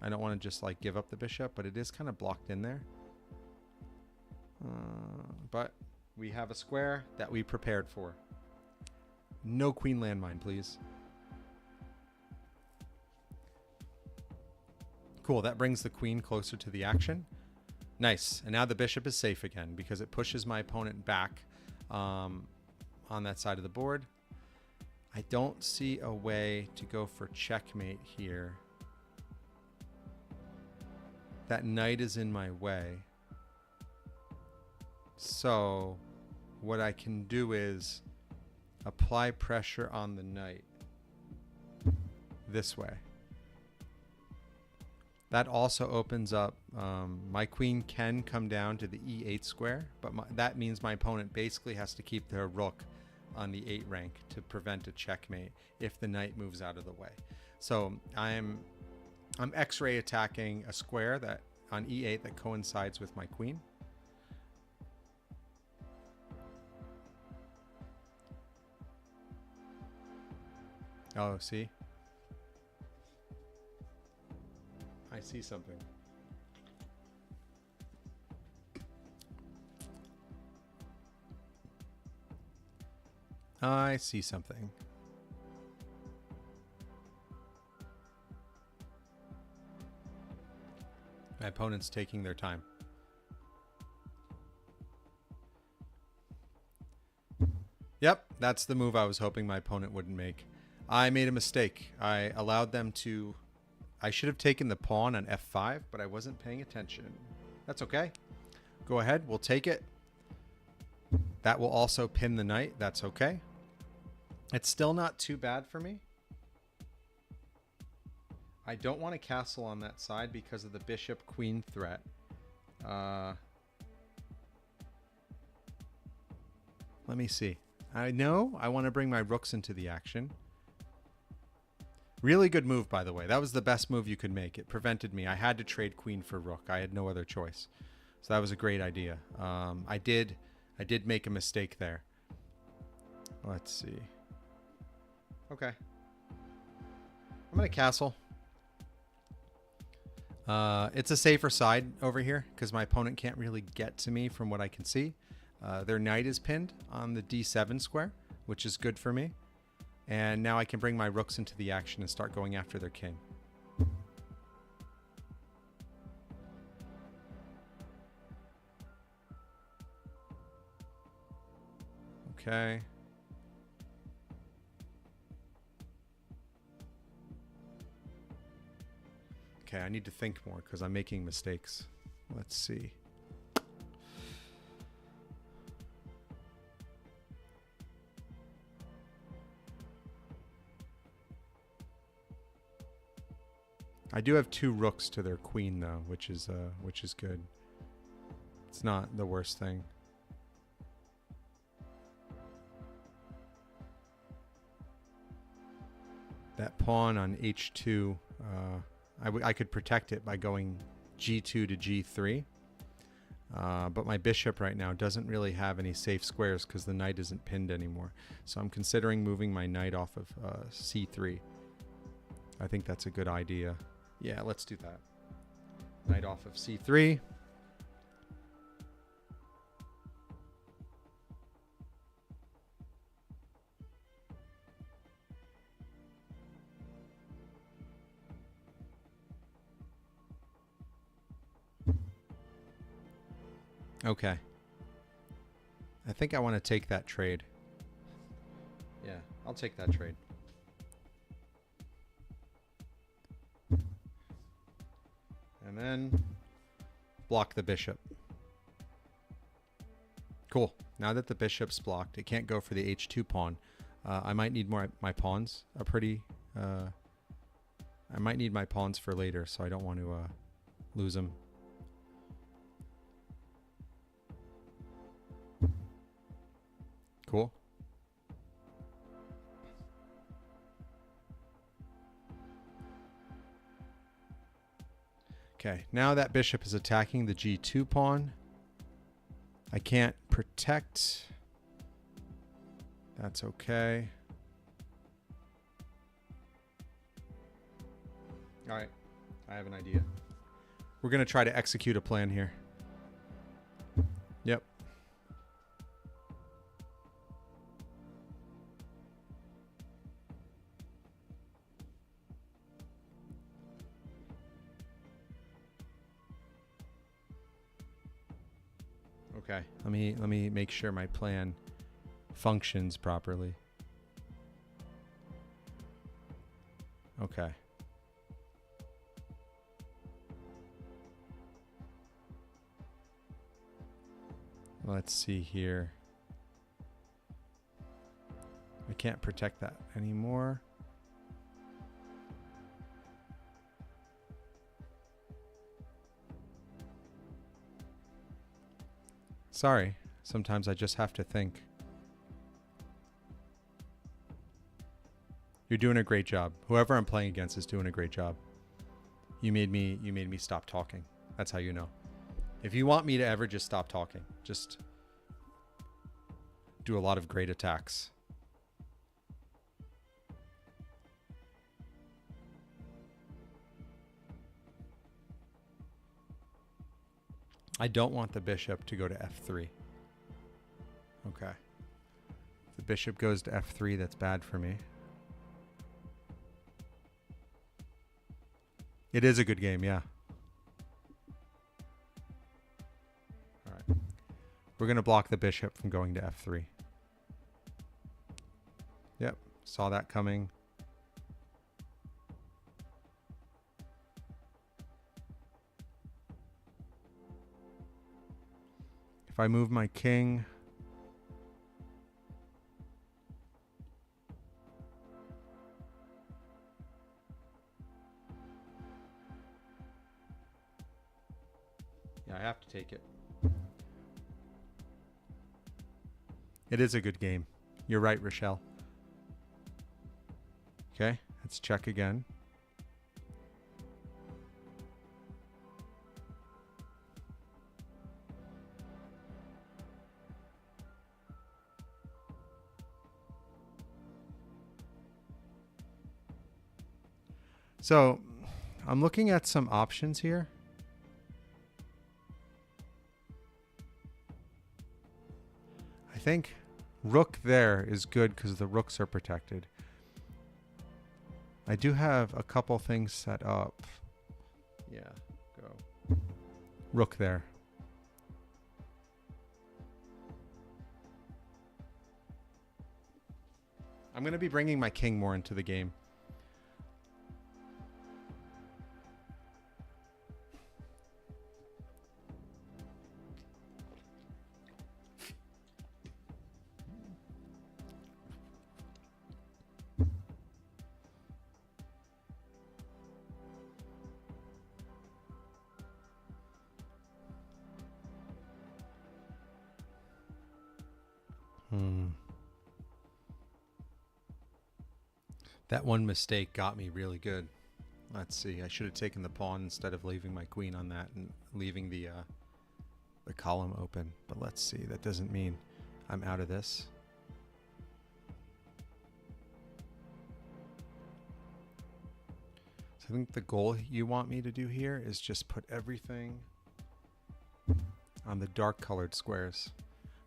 I don't want to just like give up the bishop, but it is kind of blocked in there. But we have a square that we prepared for. No queen landmine, please. Cool, that brings the queen closer to the action. Nice, and now the bishop is safe again because it pushes my opponent back on that side of the board. I don't see a way to go for checkmate here. That knight is in my way. So what I can do is apply pressure on the knight this way. That also opens up, my queen can come down to the e8 square, but that means my opponent basically has to keep their rook on the 8 rank to prevent a checkmate if the knight moves out of the way. So I'm X-ray attacking a square that on e8 that coincides with my queen. Oh, see? I see something. I see something. My opponent's taking their time. Yep, that's the move I was hoping my opponent wouldn't make. I made a mistake. I allowed them to... I should have taken the pawn on f5, but I wasn't paying attention. That's okay. Go ahead, we'll take it. That will also pin the knight. That's okay. It's still not too bad for me. I don't want to castle on that side because of the bishop-queen threat. Let me see. I know I want to bring my rooks into the action. Really good move, by the way. That was the best move you could make. It prevented me. I had to trade queen for rook. I had no other choice. So that was a great idea. I did make a mistake there. Let's see. Okay. I'm going to castle. It's a safer side over here because my opponent can't really get to me from what I can see. Their knight is pinned on the d7 square, which is good for me. And now I can bring my rooks into the action and start going after their king. Okay. Okay, I need to think more because I'm making mistakes. Let's see. I do have 2 rooks to their queen though, which is good. It's not the worst thing. That pawn on h2, I could protect it by going g2 to g3. But my bishop right now doesn't really have any safe squares because the knight isn't pinned anymore. So I'm considering moving my knight off of c3. I think that's a good idea. Yeah, let's do that. Knight off of c3. Okay. I think I want to take that trade. Yeah, I'll take that trade. And then block the bishop. Cool. Now that the bishop's blocked, it can't go for the h2 pawn. I might need my pawns. I might need my pawns for later, so I don't want to lose them. Cool. Okay, now that bishop is attacking the g2 pawn. I can't protect. That's okay. All right, I have an idea. We're going to try to execute a plan here. Yep. Okay, let me make sure my plan functions properly. Okay. Let's see here. I can't protect that anymore. Sorry, sometimes I just have to think. You're doing a great job. Whoever I'm playing against is doing a great job. You made me stop talking. That's how you know. If you want me to ever just stop talking, just do a lot of great attacks. I don't want the bishop to go to f3. Okay. If the bishop goes to f3, that's bad for me. It is a good game, yeah. All right. We're going to block the bishop from going to f3. Yep, saw that coming. If I move my king, yeah, I have to take it. It is a good game. You're right, Rochelle. Okay, let's check again. So, I'm looking at some options here. I think rook there is good because the rooks are protected. I do have a couple things set up. Yeah, go. Rook there. I'm going to be bringing my king more into the game. That one mistake got me really good. Let's see. I should have taken the pawn instead of leaving my queen on that and leaving the the column open, but let's see. That doesn't mean I'm out of this. So I think the goal you want me to do here is just put everything on the dark colored squares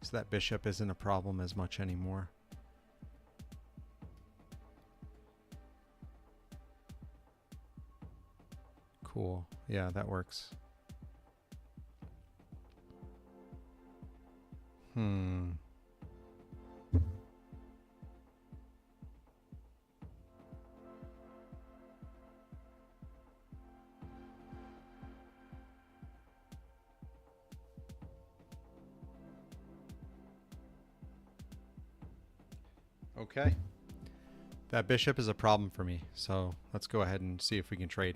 so that bishop isn't a problem as much anymore. Cool. Yeah, that works. Okay. That bishop is a problem for me, so let's go ahead and see if we can trade.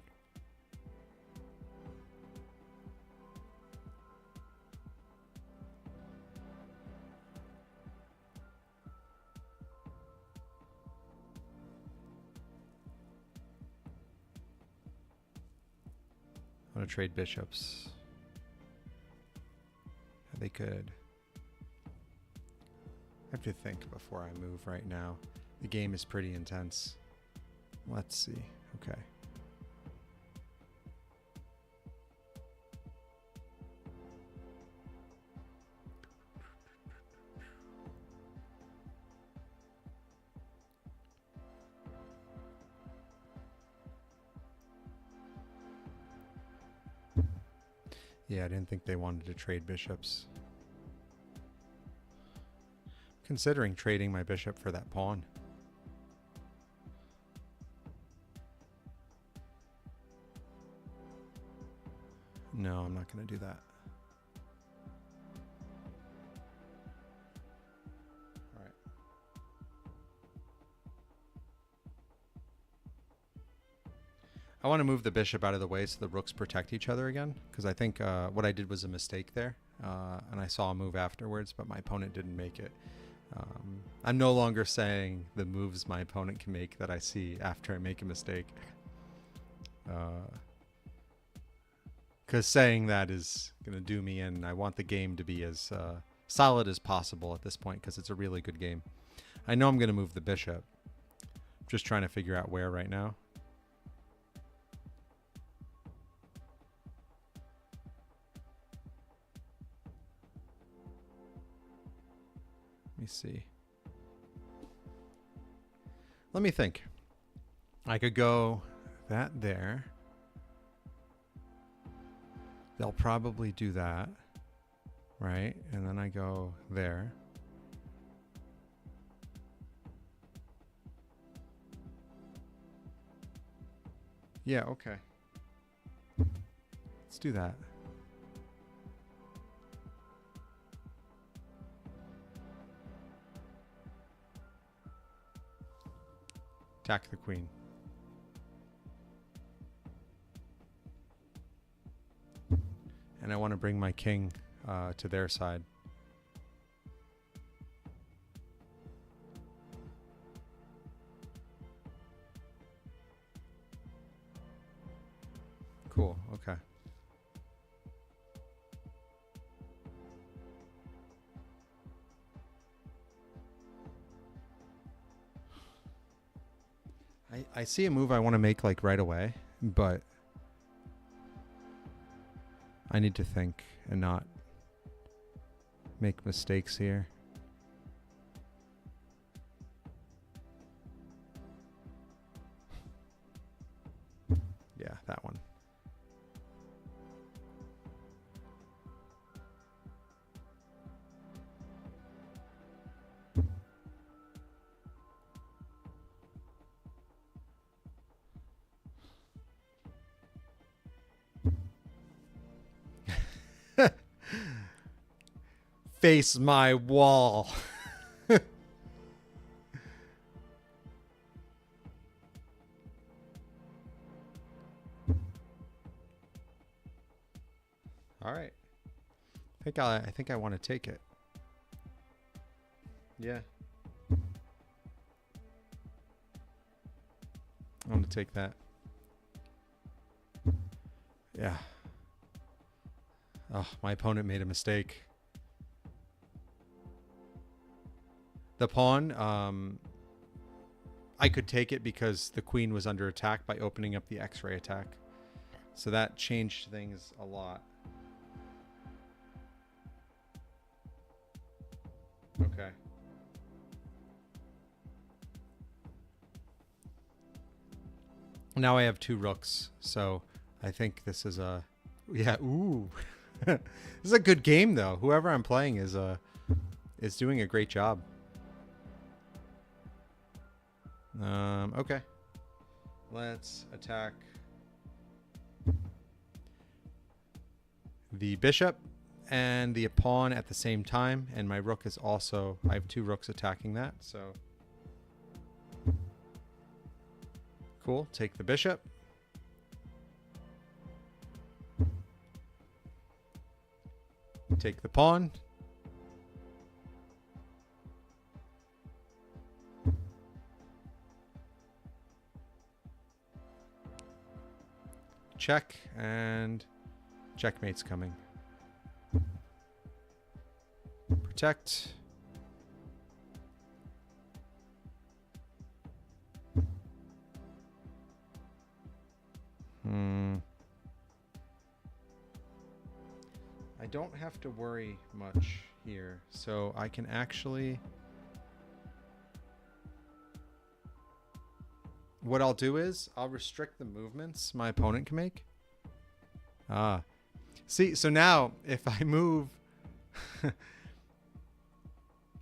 I'm going to trade bishops. They could. I have to think before I move right now. The game is pretty intense. Let's see. Okay. Yeah, I didn't think they wanted to trade bishops. Considering trading my bishop for that pawn. No, I'm not going to do that. All right. I want to move the bishop out of the way so the rooks protect each other again, because I think what I did was a mistake there, and I saw a move afterwards, but my opponent didn't make it. I'm no longer saying the moves my opponent can make that I see after I make a mistake. Because saying that is going to do me in. I want the game to be as solid as possible at this point because it's a really good game. I know I'm going to move the bishop. I'm just trying to figure out where right now. Let me see. Let me think. I could go that there. They'll probably do that, right? And then I go there. Yeah, okay. Let's do that. Attack the queen. And I want to bring my king to their side. Cool, okay. I see a move I want to make like right away, but I need to think and not make mistakes here. Yeah, that one. Face my wall. All right. I think I want to take it. Yeah. I want to take that. Yeah. Oh, my opponent made a mistake. The pawn, I could take it because the queen was under attack by opening up the X-ray attack. So that changed things a lot. Okay. Now I have 2 rooks, so I think this is a... Yeah, ooh. This is a good game, though. Whoever I'm playing is doing a great job. Okay. Let's attack the bishop and the pawn at the same time, and my rook is also... I have 2 rooks attacking that, so... Cool. Take the bishop. Take the pawn. Check, and checkmate's coming. Protect. I don't have to worry much here, so I can actually... What I'll do is I'll restrict the movements my opponent can make. Ah. See, so now if I move...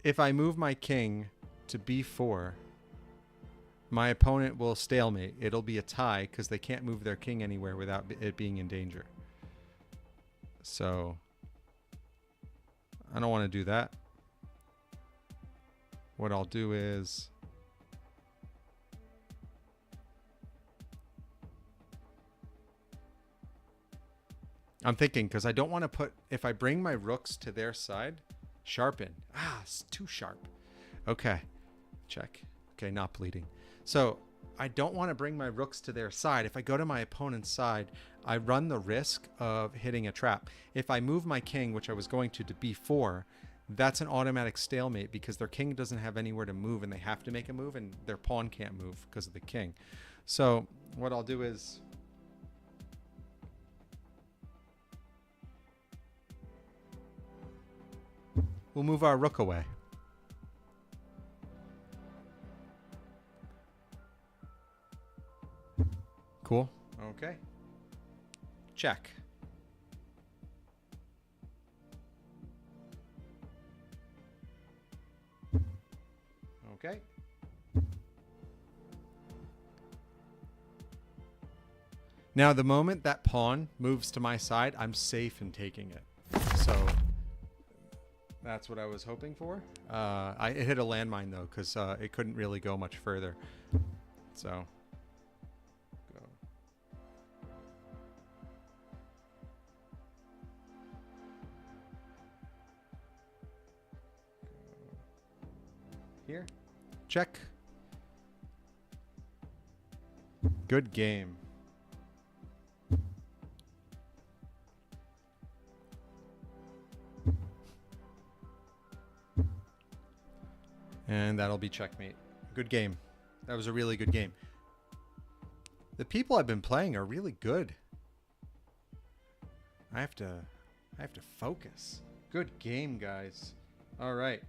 if I move my king to b4, my opponent will stalemate. It'll be a tie because they can't move their king anywhere without it being in danger. So I don't want to do that. What I'll do is I'm thinking, because I don't want to put, if I bring my rooks to their side, sharpen. Ah, it's too sharp. Okay, check. Okay, not bleeding. So I don't want to bring my rooks to their side. If I go to my opponent's side, I run the risk of hitting a trap. If I move my king, which I was going to b4, that's an automatic stalemate because their king doesn't have anywhere to move and they have to make a move and their pawn can't move because of the king. So what I'll do is... we'll move our rook away. Cool. Okay. Check. Okay. Now, the moment that pawn moves to my side, I'm safe in taking it. So that's what I was hoping for. It hit a landmine, though, because it couldn't really go much further. So... here. Check. Good game. And that'll be checkmate. Good game. That was a really good game. The people I've been playing are really good. I have to focus. Good game, guys. All right.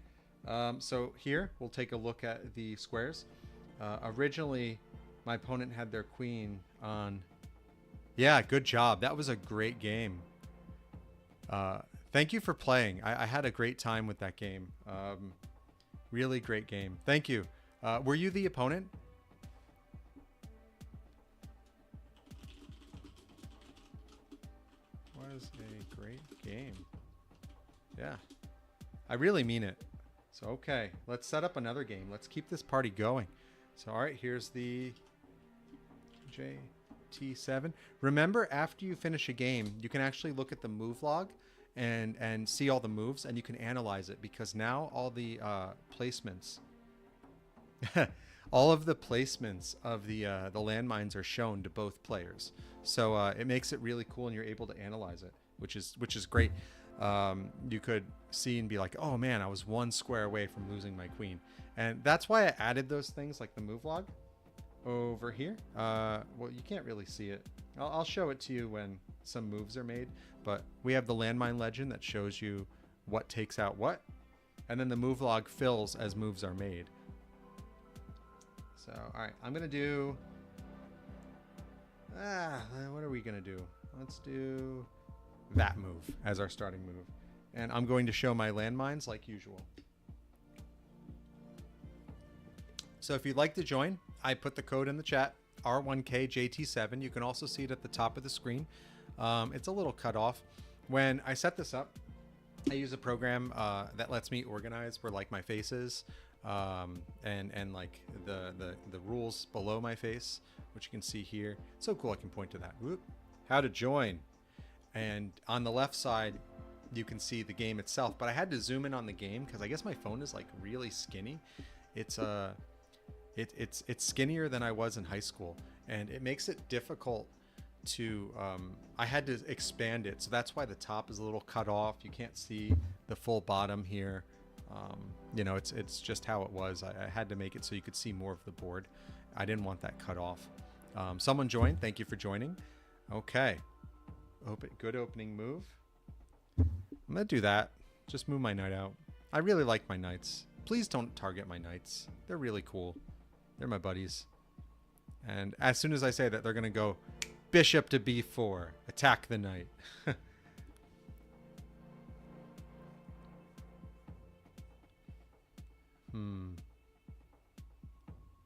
So here we'll take a look at the squares. Originally, my opponent had their queen on. Yeah, good job. That was a great game. Thank you for playing. I had a great time with that game. Really great game. Thank you. Were you the opponent? Was a great game. Yeah, I really mean it. So, okay, let's set up another game. Let's keep this party going. So, all right, here's the JT7. Remember, after you finish a game, you can actually look at the move log and see all the moves, and you can analyze it because now all the placements, all of the placements of the landmines are shown to both players. So it makes it really cool, and you're able to analyze it. which is great. You could see and be like, oh man, I was one square away from losing my queen. And that's why I added those things like the move log over here. Well, you can't really see it. I'll show it to you when some moves are made, but we have the landmine legend that shows you what takes out what, and then the move log fills as moves are made. So, all right, I'm gonna do, what are we gonna do? Let's do that move as our starting move. And I'm going to show my landmines like usual. So if you'd like to join, I put the code in the chat, R1KJT7. You can also see it at the top of the screen. It's a little cut off. When I set this up, I use a program that lets me organize where like my face is, and like the rules below my face, which you can see here. It's so cool, I can point to that. Whoop. How to join. And on the left side, you can see the game itself, but I had to zoom in on the game because I guess my phone is like really skinny. It's skinnier than I was in high school, and it makes it difficult to I had to expand it, so that's why the top is a little cut off. You can't see the full bottom here. You know, it's just how it was. I had to make it so you could see more of the board. I didn't want that cut off. Someone joined. Thank you for joining. Okay, good opening move. I'm gonna do that. Just move my knight out. I really like my knights. Please don't target my knights. They're really cool. They're my buddies. And as soon as I say that, they're gonna go bishop to b4. Attack the knight.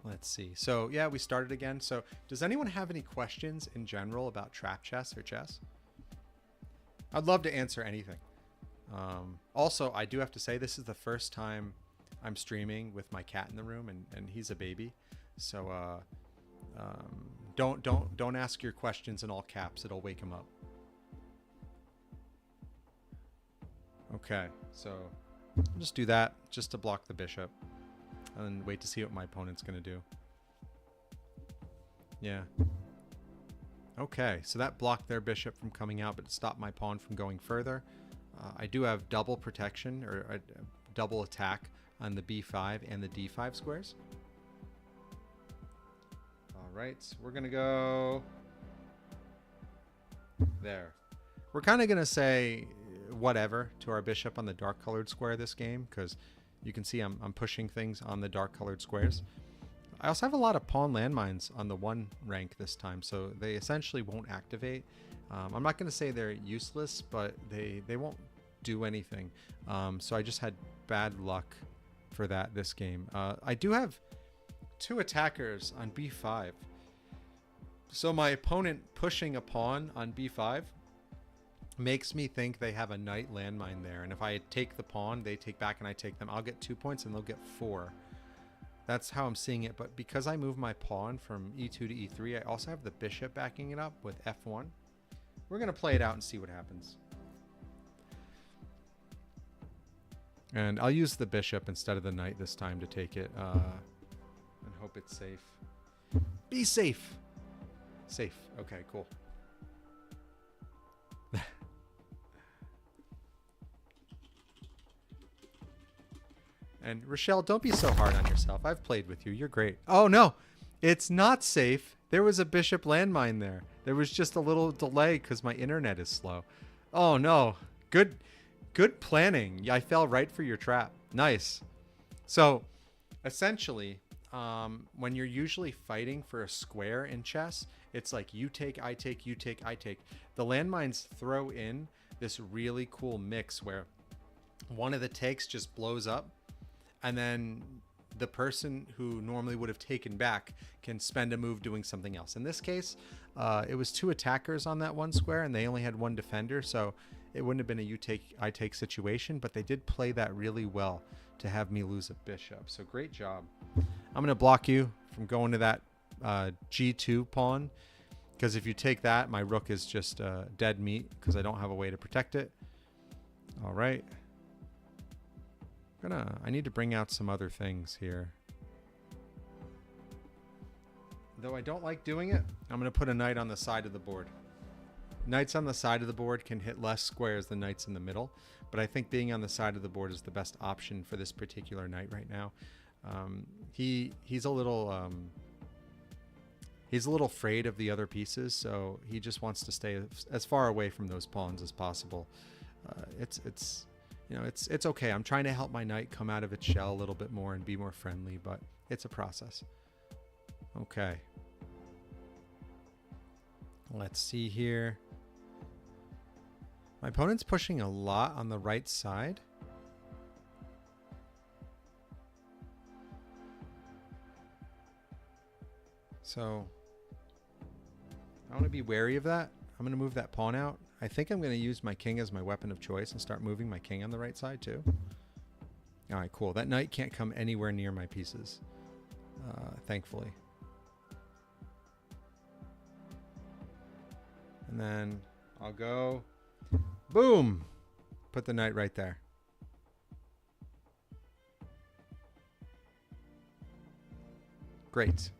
Let's see. So yeah, we started again. So does anyone have any questions in general about trap chess or chess? I'd love to answer anything. Also, I do have to say this is the first time I'm streaming with my cat in the room, and he's a baby. So don't ask your questions in all caps. It'll wake him up. Okay, so I'll just do that just to block the bishop, and wait to see what my opponent's gonna do. Yeah. Okay, so that blocked their bishop from coming out, but it stopped my pawn from going further. I do have double protection, or a double attack on the b5 and the d5 squares. All right, we're gonna go there. We're kind of gonna say whatever to our bishop on the dark colored square this game, because you can see I'm pushing things on the dark colored squares. I also have a lot of pawn landmines on the 1 rank this time, so they essentially won't activate. I'm not going to say they're useless, but they won't do anything. So I just had bad luck for that this game. I do have 2 attackers on b5. So my opponent pushing a pawn on b5 makes me think they have a knight landmine there. And if I take the pawn, they take back and I take them. I'll get 2 points and they'll get 4. That's how I'm seeing it. But because I move my pawn from e2 to e3, I also have the bishop backing it up with f1. We're going to play it out and see what happens. And I'll use the bishop instead of the knight this time to take it, and hope it's safe. Be safe. Safe. Okay, cool. And Rochelle, don't be so hard on yourself. I've played with you. You're great. Oh, no. It's not safe. There was a bishop landmine there. There was just a little delay because my internet is slow. Oh, no. Good planning. I fell right for your trap. Nice. So, essentially, when you're usually fighting for a square in chess, it's like you take, I take, you take, I take. The landmines throw in this really cool mix where one of the takes just blows up, and then the person who normally would have taken back can spend a move doing something else. In this case, it was 2 attackers on that 1 square, and they only had 1 defender, so it wouldn't have been a you take, I take situation, but they did play that really well to have me lose a bishop. So great job. I'm going to block you from going to that g2 pawn, because if you take that, my rook is just dead meat because I don't have a way to protect it. All right. I need to bring out some other things here. Though I don't like doing it, I'm going to put a knight on the side of the board. knights on the side of the board can hit less squares than knights in the middle, but I think being on the side of the board is the best option for this particular knight right now. He's a little afraid of the other pieces, so he just wants to stay as far away from those pawns as possible. It's okay. I'm trying to help my knight come out of its shell a little bit more and be more friendly, but it's a process. Okay. Let's see here. My opponent's pushing a lot on the right side. So I want to be wary of that. I'm going to move that pawn out. I think I'm going to use my king as my weapon of choice and start moving my king on the right side too. All right, cool. That knight can't come anywhere near my pieces, thankfully. And then I'll go, boom, put the knight right there. Great.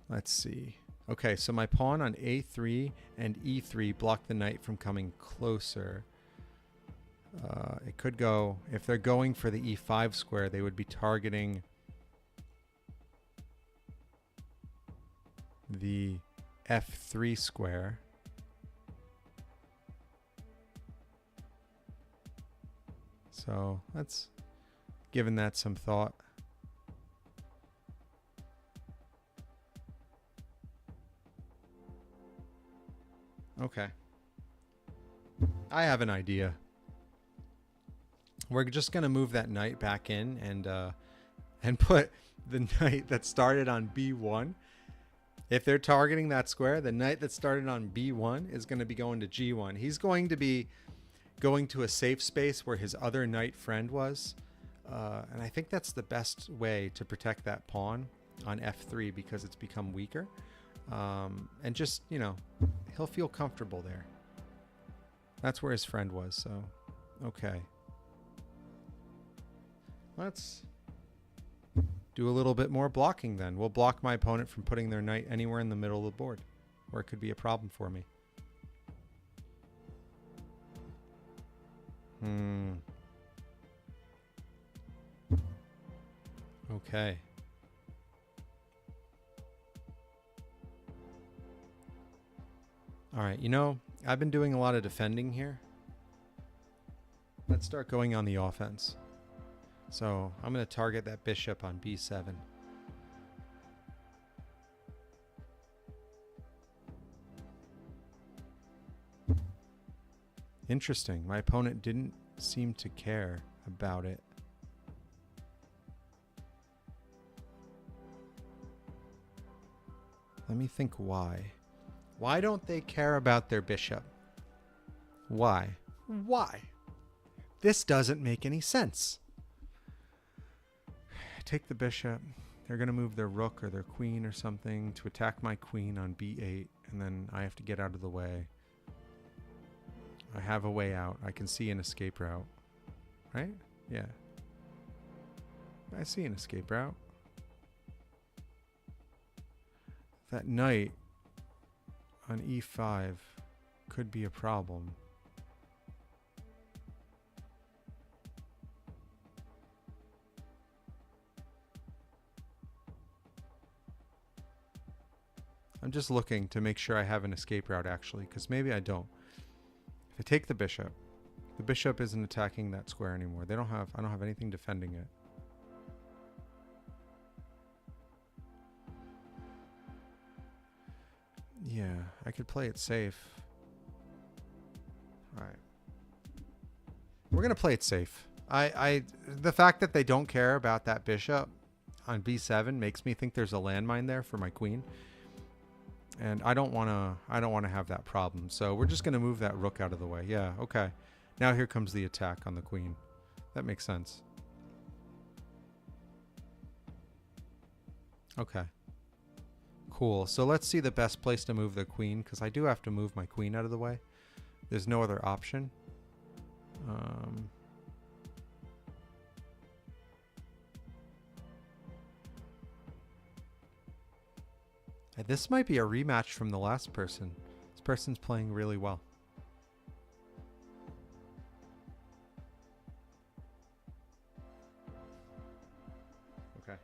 Let's see. Okay, so my pawn on a3 and e3 block the knight from coming closer. It could go, if they're going for the e5 square, they would be targeting the f3 square. So let's given that some thought. Okay. I have an idea. We're just going to move that knight back in and put the knight that started on b1. If they're targeting that square, the knight that started on b1 is going to be going to g1. He's going to be going to a safe space where his other knight friend was. And I think that's the best way to protect that pawn on f3 because it's become weaker. And just, you know, he'll feel comfortable there. That's where his friend was, so okay. Let's do a little bit more blocking then. We'll block my opponent from putting their knight anywhere in the middle of the board where it could be a problem for me. Okay. All right, you know, I've been doing a lot of defending here. Let's start going on the offense. So I'm going to target that bishop on b7. Interesting. My opponent didn't seem to care about it. Let me think why. Why don't they care about their bishop? Why? Why? This doesn't make any sense. Take the bishop. They're going to move their rook or their queen or something to attack my queen on b8, and then I have to get out of the way. I have a way out. I can see an escape route. Right? Yeah. I see an escape route. That knight on e5 could be a problem. I'm just looking to make sure I have an escape route actually, because maybe I don't. If I take the bishop isn't attacking that square anymore. I don't have anything defending it. Yeah, I could play it safe. All right. We're going to play it safe. The fact that they don't care about that bishop on b7 makes me think there's a landmine there for my queen. And I don't want to have that problem. So we're just going to move that rook out of the way. Yeah, okay. Now here comes the attack on the queen. That makes sense. Okay. Cool. So let's see the best place to move the queen, because I do have to move my queen out of the way. There's no other option. This might be a rematch from the last person. This This person's playing really well. Okay.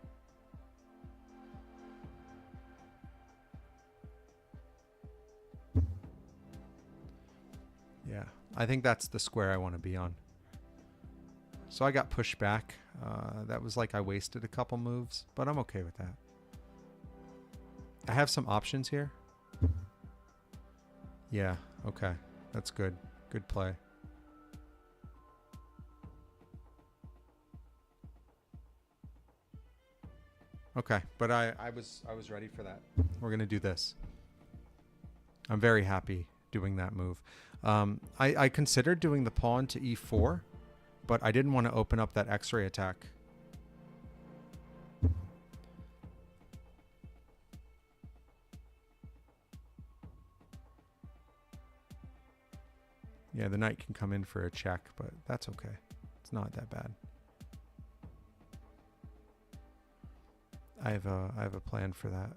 Yeah, I think that's the square I want to be on. So I got pushed back. That was like I wasted a couple moves, but I'm okay with that. I have some options here. Yeah, okay. That's good. Good play. Okay, but I was ready for that. We're gonna do this. I'm very happy doing that move. I considered doing the pawn to e4, but I didn't want to open up that X-ray attack. Yeah, the knight can come in for a check, but that's okay. It's not that bad. I have a plan for that.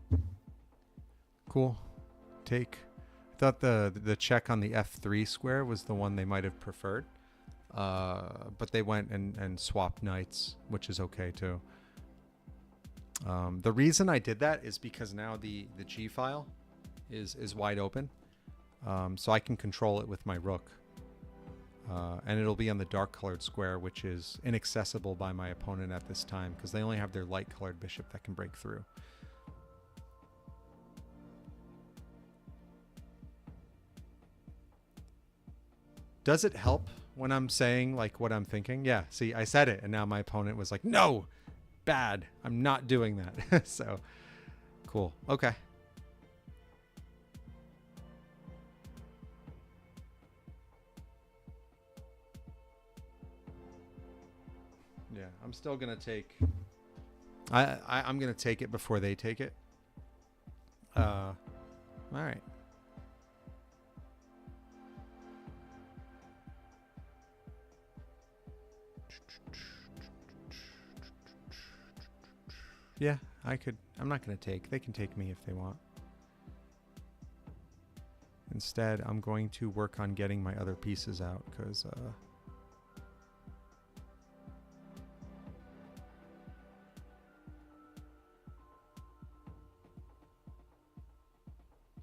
Yep. Cool. Take. I thought the check on the f3 square was the one they might have preferred. But they went and swapped knights, which is okay too. The reason I did that is because now the G file is wide open, so I can control it with my rook, and it'll be on the dark colored square, which is inaccessible by my opponent at this time because they only have their light colored bishop that can break through. Does it help when I'm saying like what I'm thinking? Yeah, see, I said it and now my opponent was like, no, bad. I'm not doing that. So cool. Okay. Yeah, I'm still going to take... I'm going to take it before they take it. All right. Yeah, I could. I'm not going to take. They can take me if they want. Instead, I'm going to work on getting my other pieces out because...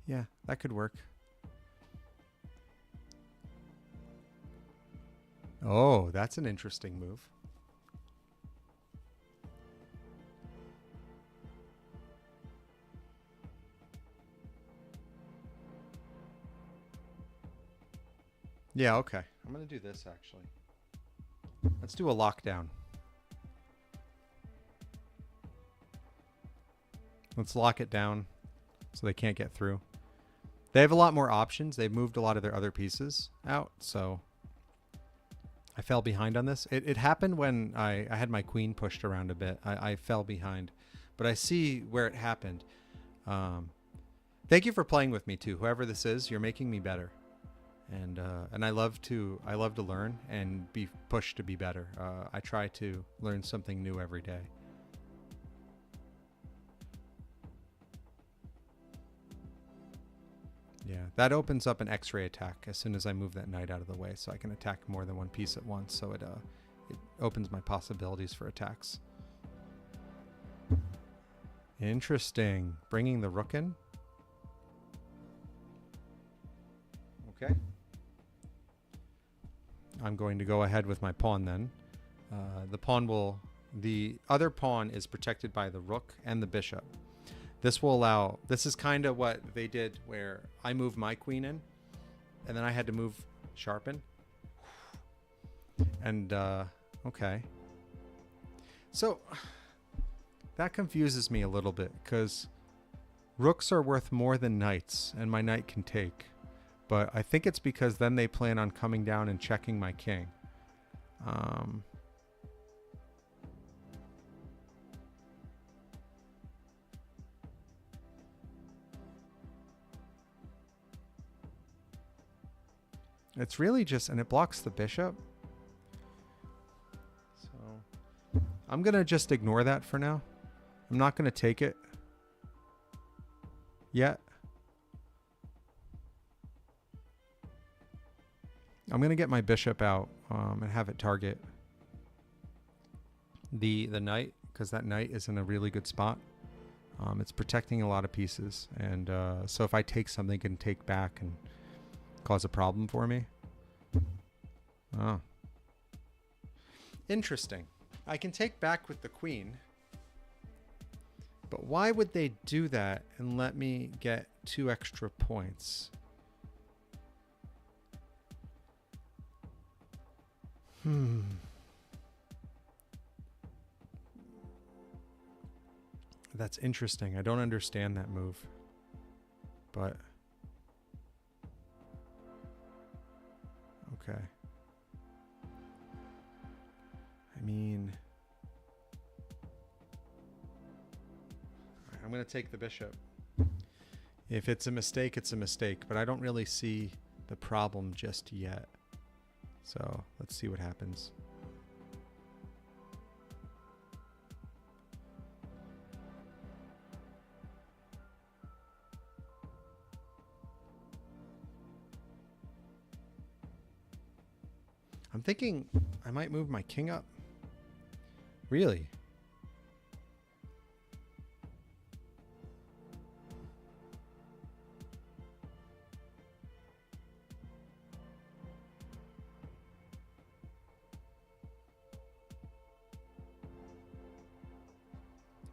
yeah, that could work. Oh, that's an interesting move. Yeah, okay. I'm going to do this, actually. Let's do a lockdown. Let's lock it down so they can't get through. They have a lot more options. They've moved a lot of their other pieces out, so I fell behind on this. It happened when I had my queen pushed around a bit. I fell behind, but I see where it happened. Thank you for playing with me, too. Whoever this is, you're making me better. And I love to learn and be pushed to be better. I try to learn something new every day. Yeah, that opens up an X-ray attack as soon as I move that knight out of the way, so I can attack more than one piece at once. So it opens my possibilities for attacks. Interesting. Bringing the rook in. Okay. I'm going to go ahead with my pawn then. The other pawn is protected by the rook and the bishop. This will allow, this is kind of what they did where I moved my queen in and then I had to move sharpen. And, okay. So that confuses me a little bit because rooks are worth more than knights and my knight can take. But I think it's because then they plan on coming down and checking my king. It's really just, and it blocks the bishop. I'm going to just ignore that for now. I'm not going to take it yet. I'm going to get my bishop out and have it target the knight, because that knight is in a really good spot. It's protecting a lot of pieces, and so if I take something, it can take back and cause a problem for me. Oh. Interesting. I can take back with the queen, but why would they do that and let me get 2 extra points? That's interesting. I don't understand that move, but okay. I mean, I'm going to take the bishop. If it's a mistake, it's a mistake, but I don't really see the problem just yet. So let's see what happens. I'm thinking I might move my king up. Really?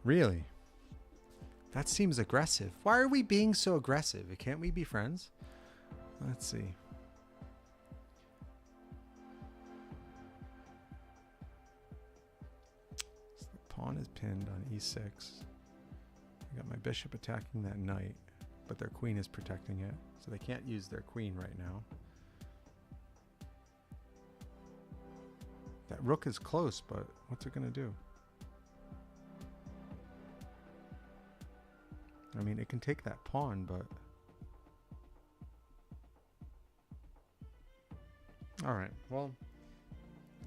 Really? That seems aggressive. Why are we being so aggressive? Can't we be friends? Let's see. So the pawn is pinned on e6. I got my bishop attacking that knight, but their queen is protecting it, so they can't use their queen right now. That rook is close, but what's it going to do? I mean, it can take that pawn, but... Alright, well...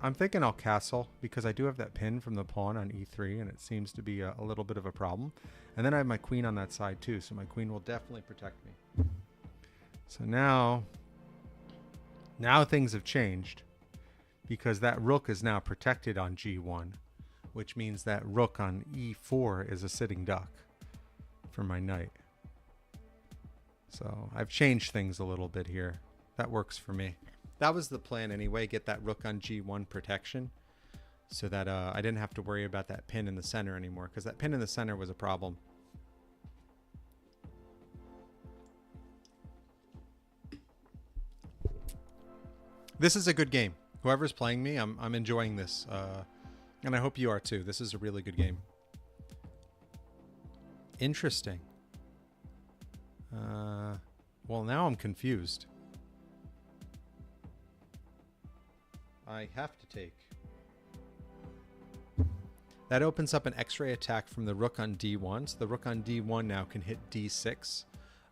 I'm thinking I'll castle, because I do have that pin from the pawn on e3, and it seems to be a little bit of a problem. And then I have my queen on that side, too, so my queen will definitely protect me. So now things have changed, because that rook is now protected on g1, which means that rook on e4 is a sitting duck for my knight. So I've changed things a little bit here. That works for me. That was the plan anyway, get that rook on g1 protection so that I didn't have to worry about that pin in the center anymore, because that pin in the center was a problem. This is a good game. Whoever's playing me, I'm enjoying this. And I hope you are too. This is a really good game. Interesting. Well, now I'm confused. I have to take. That opens up an X-ray attack from the rook on d1. So the rook on d1 now can hit d6.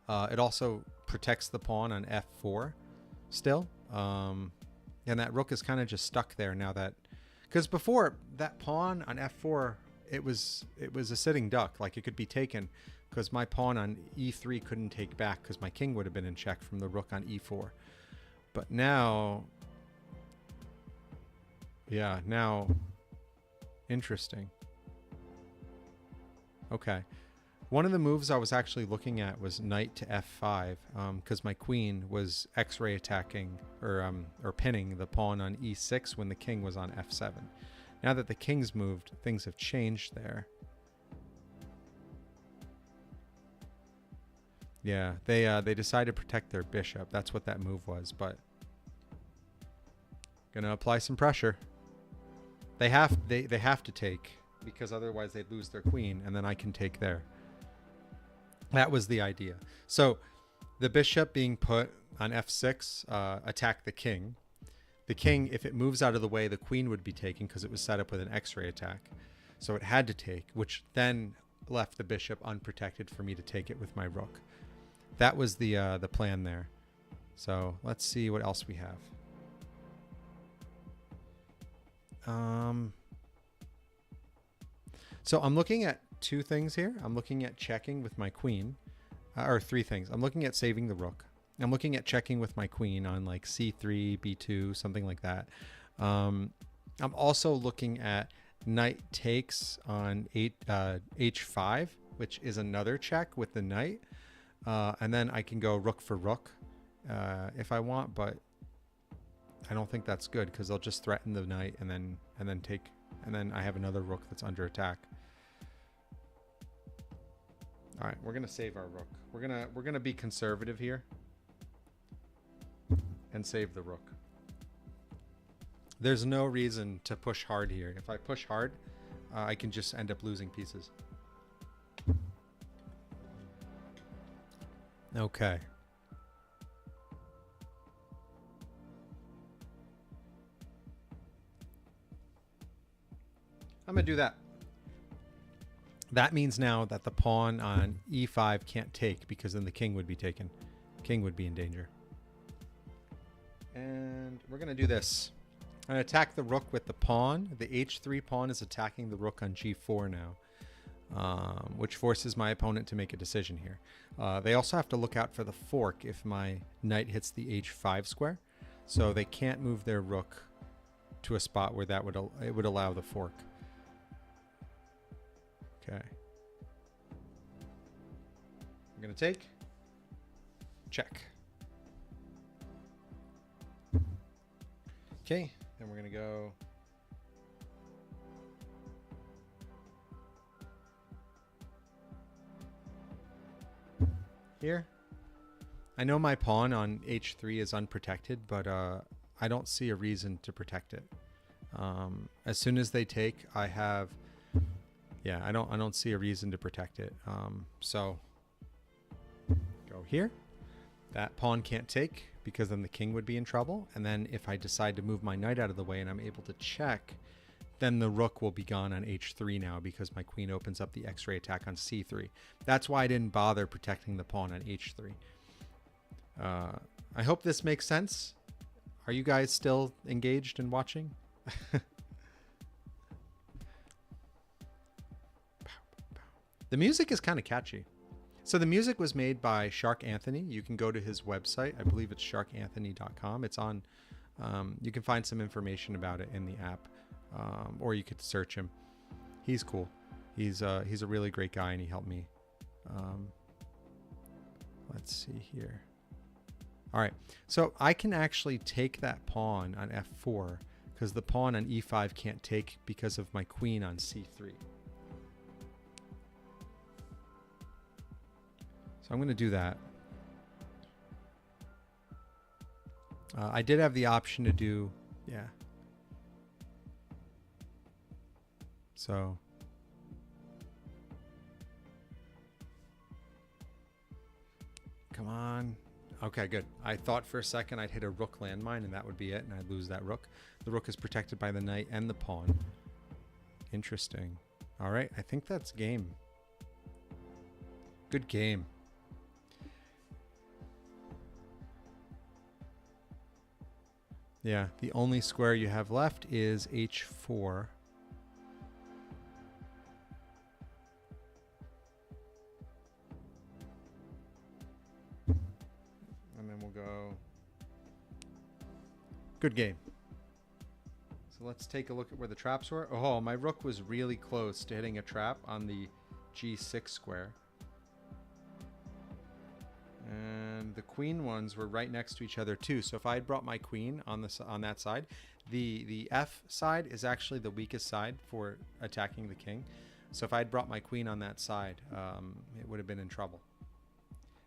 It also protects the pawn on f4 still. And that rook is kind of just stuck there now that... Because before, that pawn on f4, it was a sitting duck. Like, it could be taken because my pawn on e3 couldn't take back because my king would have been in check from the rook on e4. But now... Yeah, now... Interesting. Okay. One of the moves I was actually looking at was knight to f5, because my queen was X-ray attacking or pinning the pawn on e6 when the king was on f7. Now that the king's moved, things have changed there. Yeah, they decided to protect their bishop. That's what that move was, but gonna apply some pressure. They have to take, because otherwise they'd lose their queen, and then I can take there. That was the idea. So the bishop being put on f6 attacked the king. The king, if it moves out of the way, the queen would be taken because it was set up with an X-ray attack. So it had to take, which then left the bishop unprotected for me to take it with my rook. That was the plan there. So let's see what else we have. So I'm looking at two things here. I'm looking at checking with my queen, or three things. I'm looking at saving the rook. I'm looking at checking with my queen on like c3, b2, something like that. I'm also looking at knight takes on h5, which is another check with the knight. And then I can go rook for rook if I want, but I don't think that's good because they'll just threaten the knight and then take, and then I have another rook that's under attack. All right, we're gonna save our rook. We're gonna be conservative here and save the rook. There's no reason to push hard here. If I push hard, I can just end up losing pieces. Okay. I'm gonna do that. That means now that the pawn on e5 can't take, because then the king would be taken. King would be in danger. And we're going to do this. I'm going to attack the rook with the pawn. The h3 pawn is attacking the rook on g4 now, which forces my opponent to make a decision here. They also have to look out for the fork if my knight hits the h5 square. So they can't move their rook to a spot where that would allow the fork. Okay. I'm going to take. Check. Okay, then we're going to go. Here. I know my pawn on h3 is unprotected, but I don't see a reason to protect it. As soon as they take, I have... Yeah, I don't see a reason to protect it. So go here. That pawn can't take because then the king would be in trouble. And then if I decide to move my knight out of the way and I'm able to check, then the rook will be gone on h3 now because my queen opens up the x-ray attack on c3. That's why I didn't bother protecting the pawn on h3. I hope this makes sense. Are you guys still engaged and watching? The music is kind of catchy. So the music was made by Shark Anthony. You can go to his website. I believe it's sharkanthony.com. It's on, you can find some information about it in the app, or you could search him. He's cool. He's a really great guy, and he helped me. Let's see here. All right, so I can actually take that pawn on f4 because the pawn on e5 can't take because of my queen on c3. So I'm going to do that. I did have the option to do, yeah. So. Come on. Okay, good. I thought for a second I'd hit a rook landmine and that would be it, and I'd lose that rook. The rook is protected by the knight and the pawn. Interesting. All right, I think that's game. Good game. Yeah, the only square you have left is h4. And then we'll go. Good game. So let's take a look at where the traps were. Oh, my rook was really close to hitting a trap on the g6 square. And the queen ones were right next to each other too. So if I had brought my queen on that side, the F side is actually the weakest side for attacking the king. So if I had brought my queen on that side, it would have been in trouble.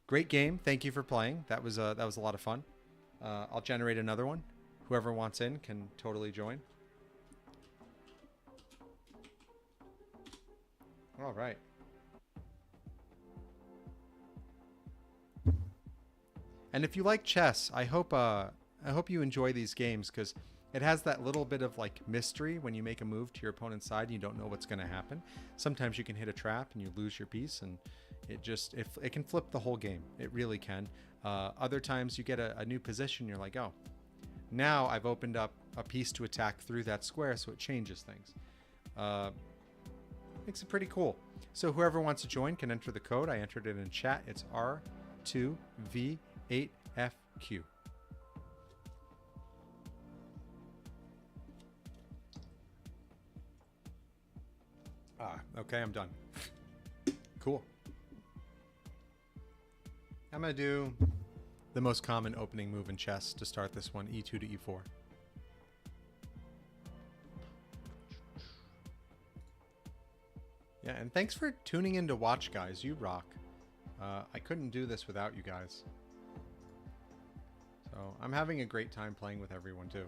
Great game. Thank you for playing. That was a lot of fun. I'll generate another one. Whoever wants in can totally join. All right. And if you like chess, I hope you enjoy these games because it has that little bit of like mystery when you make a move to your opponent's side and you don't know what's going to happen. Sometimes you can hit a trap and you lose your piece, and it can flip the whole game. It really can. Other times you get a new position, you're like, oh, now I've opened up a piece to attack through that square, so it changes things. Makes it pretty cool. So whoever wants to join can enter the code. I entered it in chat. It's R2V8FQ. Okay, I'm done. Cool. I'm going to do the most common opening move in chess to start this one, E2 to E4. Yeah, and thanks for tuning in to watch, guys. You rock. I couldn't do this without you guys. So I'm having a great time playing with everyone too.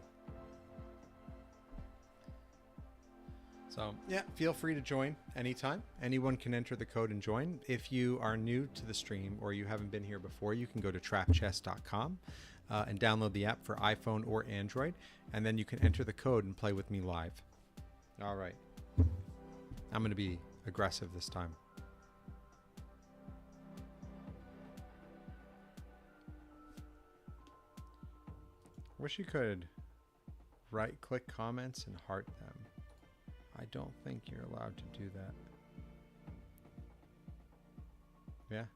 So yeah, feel free to join anytime. Anyone can enter the code and join. If you are new to the stream or you haven't been here before, you can go to trapchess.com and download the app for iPhone or Android, and then you can enter the code and play with me live. All right. I'm going to be aggressive this time. Wish you could right-click comments and heart them. I don't think you're allowed to do that. Yeah?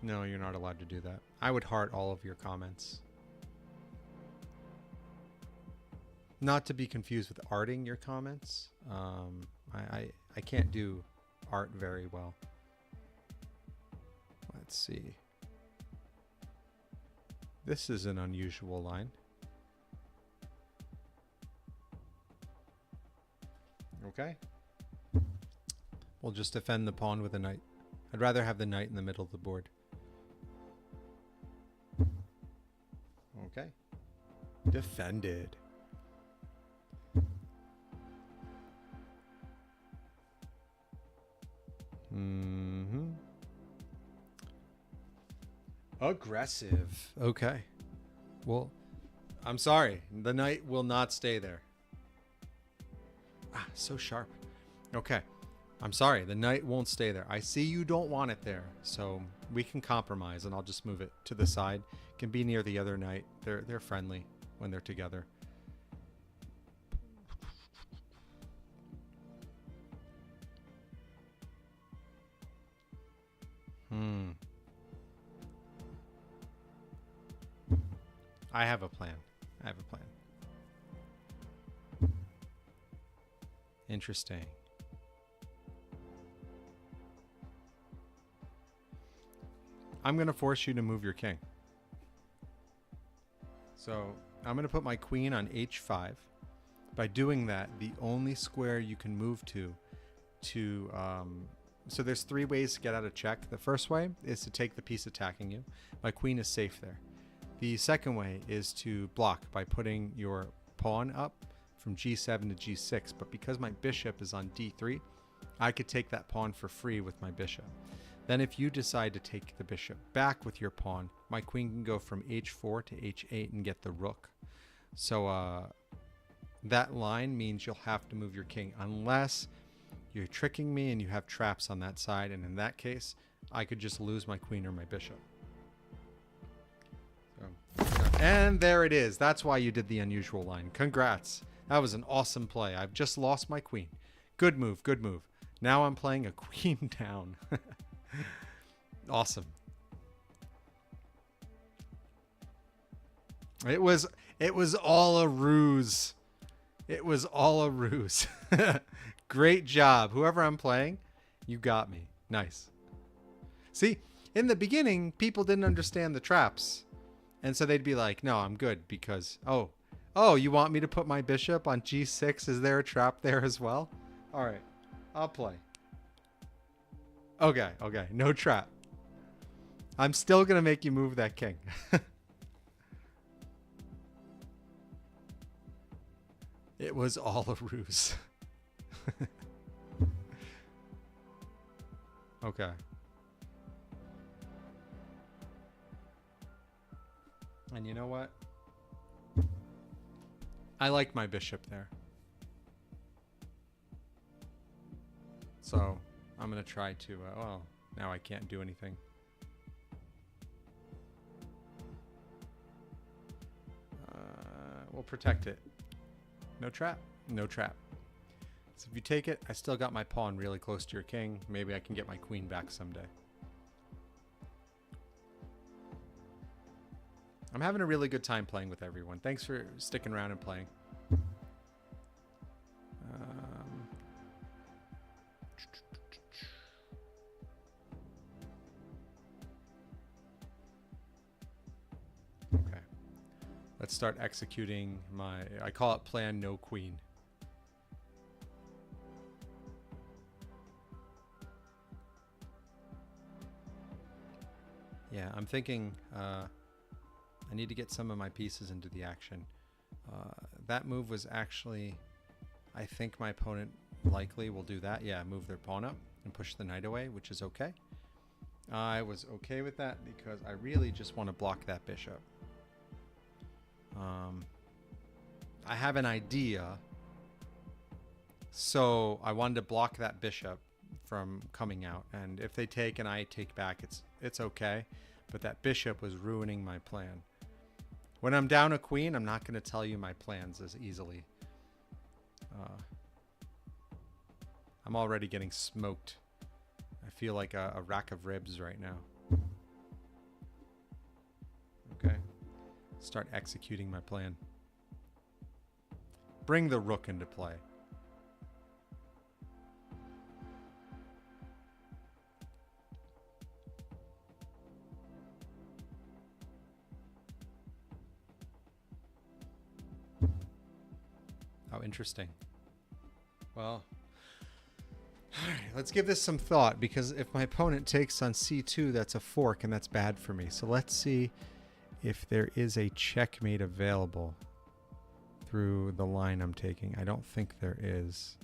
No, you're not allowed to do that. I would heart all of your comments. Not to be confused with arting your comments. I can't do art very well. Let's see. This is an unusual line. Okay. We'll just defend the pawn with a knight. I'd rather have the knight in the middle of the board. Okay. Defended. Mm-hmm. Aggressive. Okay. Well, I'm sorry. The knight will not stay there. Ah, so sharp. Okay. I'm sorry. The knight won't stay there. I see you don't want it there. So we can compromise and I'll just move it to the side. It can be near the other knight. They're friendly when they're together. I have a plan. Interesting. I'm going to force you to move your king. So I'm going to put my queen on h5. By doing that, the only square you can move to so there's three ways to get out of check. The first way is to take the piece attacking you. My queen is safe there. The second way is to block by putting your pawn up from g7 to g6, but because my bishop is on d3, I could take that pawn for free with my bishop. Then if you decide to take the bishop back with your pawn, my queen can go from h4 to h8 and get the rook. So that line means you'll have to move your king unless you're tricking me and you have traps on that side, and in that case, I could just lose my queen or my bishop. And there it is. That's why you did the unusual line. Congrats. That was an awesome play. I've just lost my queen. Good move, good move. Now I'm playing a queen down. Awesome. It was all a ruse. It was all a ruse. Great job. Whoever I'm playing, you got me. Nice. See, in the beginning, people didn't understand the traps. And so they'd be like, no, I'm good because, oh, you want me to put my bishop on g6? Is there a trap there as well? All right, I'll play. Okay, no trap. I'm still going to make you move that king. It was all a ruse. Okay. And you know what? I like my bishop there. So I'm going to try to, well, now I can't do anything. We'll protect it. No trap. No trap. So if you take it, I still got my pawn really close to your king. Maybe I can get my queen back someday. I'm having a really good time playing with everyone. Thanks for sticking around and playing. Okay. Let's start executing my... I call it plan no queen. Yeah, I'm thinking... I need to get some of my pieces into the action. That move was actually... I think my opponent likely will do that. Yeah, move their pawn up and push the knight away, which is okay. I was okay with that because I really just want to block that bishop. I have an idea. So I wanted to block that bishop from coming out. And if they take and I take back, it's okay. But that bishop was ruining my plan. When I'm down a queen, I'm not going to tell you my plans as easily. I'm already getting smoked. I feel like a rack of ribs right now. Okay. Start executing my plan. Bring the rook into play. Oh, interesting. Well, all right, let's give this some thought, because if my opponent takes on c2, that's a fork, and that's bad for me. So let's see if there is a checkmate available through the line I'm taking. I don't think there is.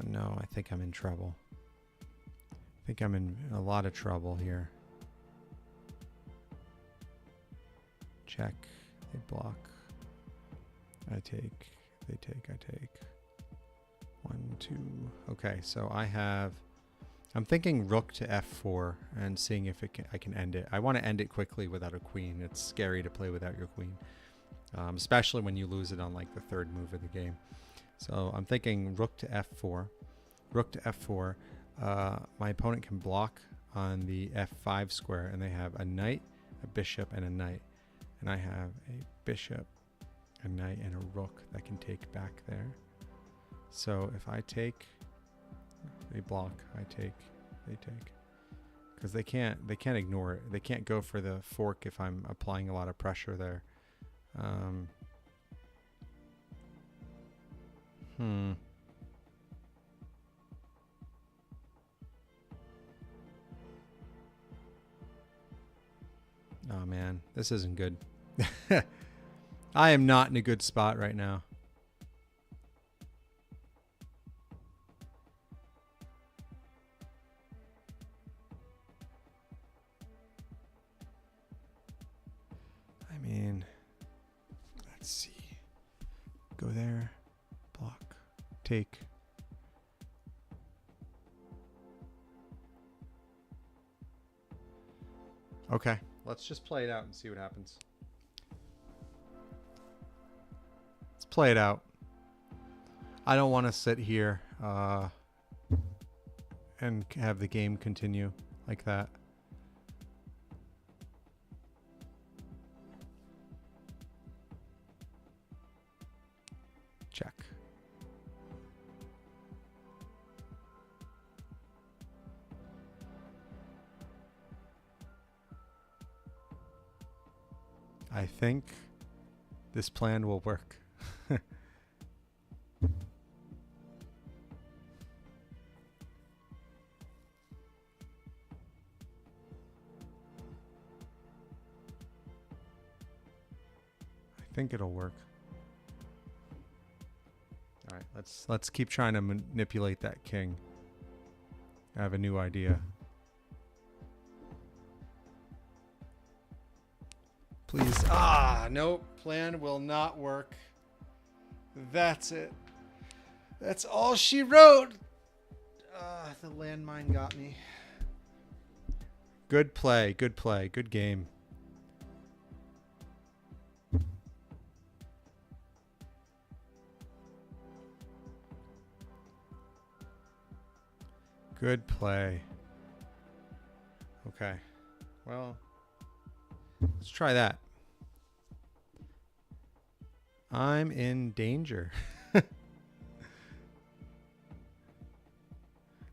No, I think I'm in trouble. I think I'm in a lot of trouble here. Check. They block. I take. They take. I take. 1, 2. Okay, so I have... I'm thinking rook to f4 and seeing if I can end it. I want to end it quickly without a queen. It's scary to play without your queen, especially when you lose it on like the third move of the game. So I'm thinking rook to f4. Rook to f4. My opponent can block on the f5 square, and they have a knight, a bishop, and a knight. And I have a bishop, a knight, and a rook that can take back there. So if I take, they block. I take, they take. Because they can't ignore it. They can't go for the fork if I'm applying a lot of pressure there. Oh man, this isn't good. I am not in a good spot right now. I mean, let's see. Go there, block, take. Okay, let's just play it out and see what happens. Let's play it out. I don't want to sit here and have the game continue like that. Check. I think this plan will work. I think it'll work. All right, let's keep trying to manipulate that king. I have a new idea. Please. Ah, nope. Plan will not work. That's it. That's all she wrote. The landmine got me. Good play. Good play. Good game. Good play. Okay. Well, let's try that. I'm in danger.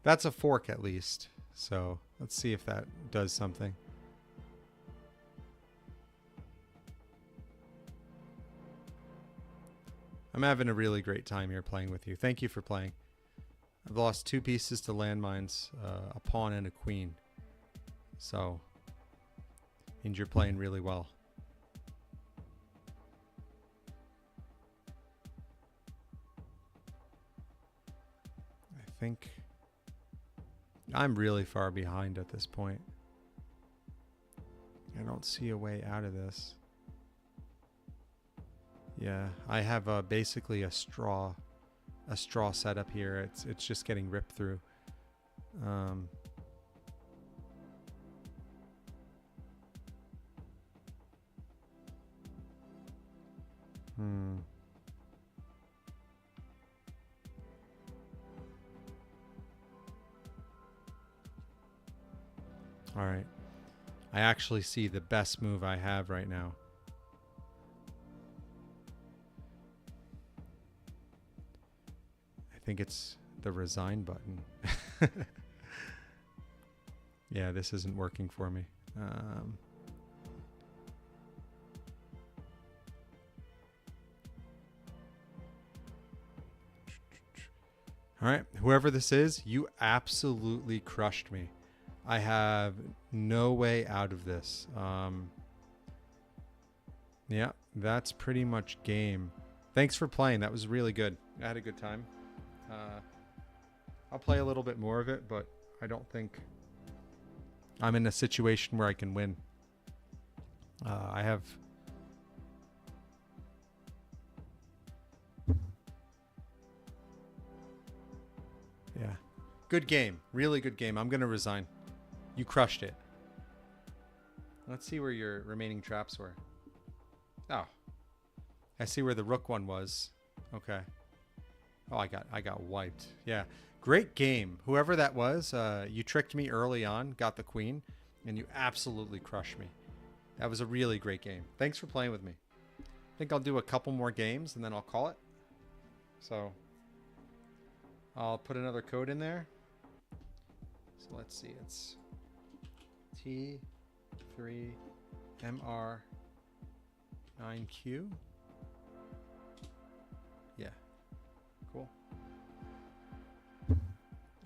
That's a fork at least. So let's see if that does something. I'm having a really great time here playing with you. Thank you for playing. I've lost 2 pieces to landmines, a pawn and a queen. So, means you're playing really well. I think I'm really far behind at this point. I don't see a way out of this. Yeah, I have basically a straw setup here. It's just getting ripped through. All right. I actually see the best move I have right now. I think it's the resign button. Yeah, this isn't working for me. All right, whoever this is, you absolutely crushed me. I have no way out of this. Yeah, that's pretty much game. Thanks for playing. That was really good. I had a good time. I'll play a little bit more of it, but I don't think I'm in a situation where I can win. I have... Yeah. Good game. Really good game. I'm going to resign. You crushed it. Let's see where your remaining traps were. Oh. I see where the rook one was. Okay. Oh, I got wiped. Yeah. Great game. Whoever that was, you tricked me early on, got the queen, and you absolutely crushed me. That was a really great game. Thanks for playing with me. I think I'll do a couple more games and then I'll call it. So I'll put another code in there. So let's see. It's T3MR9Q. Yeah. Cool.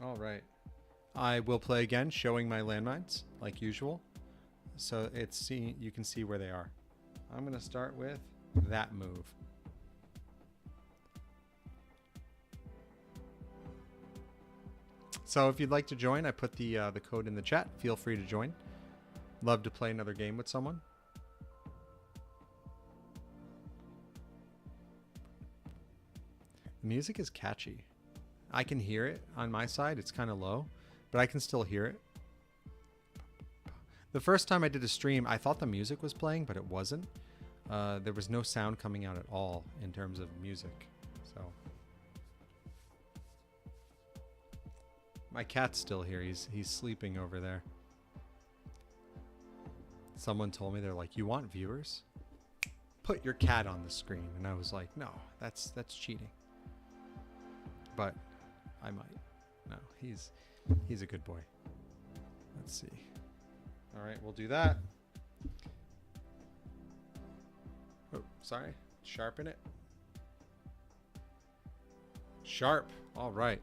All right. I will play again, showing my landmines like usual. So you can see where they are. I'm going to start with that move. So if you'd like to join, I put the code in the chat. Feel free to join. Love to play another game with someone. The music is catchy. I can hear it on my side. It's kind of low, but I can still hear it. The first time I did a stream, I thought the music was playing, but it wasn't. There was no sound coming out at all in terms of music. So my cat's still here. He's sleeping over there. Someone told me, they're like, "You want viewers? Put your cat on the screen." And I was like, "No, that's cheating." But I might. No, he's a good boy. Let's see. All right, we'll do that. Oh, sorry. Sharpen it. Sharp. All right.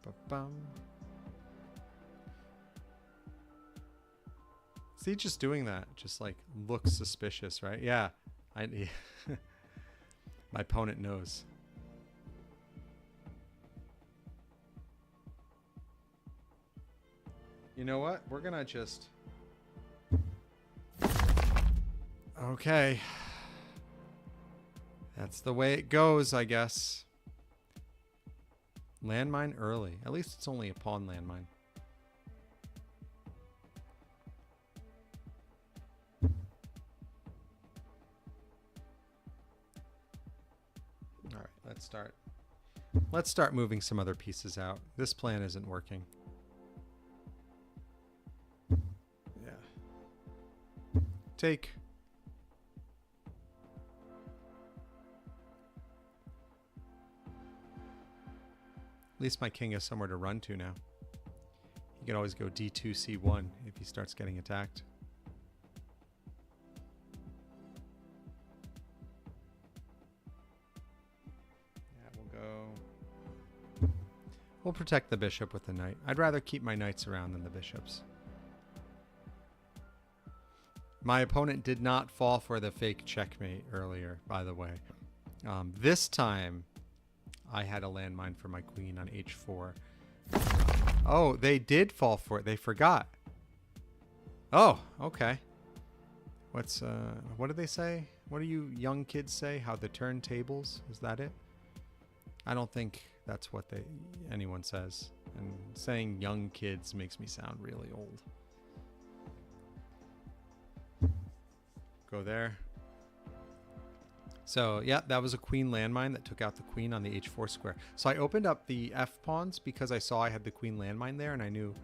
Ba-ba-bum. See, just doing that just like looks suspicious, right? Yeah. My opponent knows. You know what? We're gonna just... Okay. That's the way it goes, I guess. Landmine early. At least it's only a pawn landmine. Alright, let's start. Let's start moving some other pieces out. This plan isn't working. Yeah. Take. At least my king has somewhere to run to now. He can always go d2, c1 if he starts getting attacked. We'll protect the bishop with the knight. I'd rather keep my knights around than the bishops. My opponent did not fall for the fake checkmate earlier, by the way. This time, I had a landmine for my queen on h4. Oh, they did fall for it. They forgot. Oh, okay. What do they say? What do you young kids say? How the turntables? Is that it? I don't think that's what anyone says. And saying young kids makes me sound really old. Go there. So, yeah, that was a queen landmine that took out the queen on the h4 square. So I opened up the f pawns because I saw I had the queen landmine there, and I knew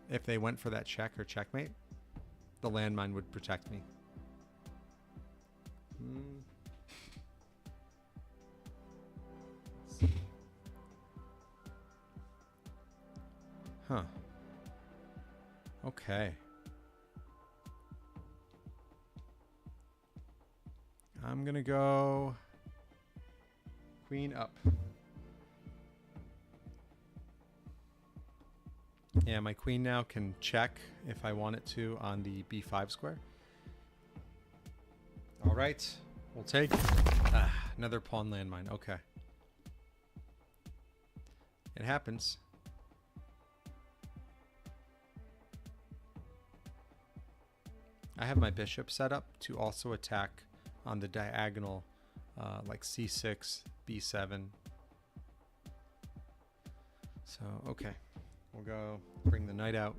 if they went for that check or checkmate, the landmine would protect me. Huh. Okay. I'm gonna go queen up. Yeah, my queen now can check if I want it to on the b5 square. All right, we'll take another pawn landmine. Okay. It happens. I have my bishop set up to also attack on the diagonal, like c6, b7. So, okay. We'll go bring the knight out.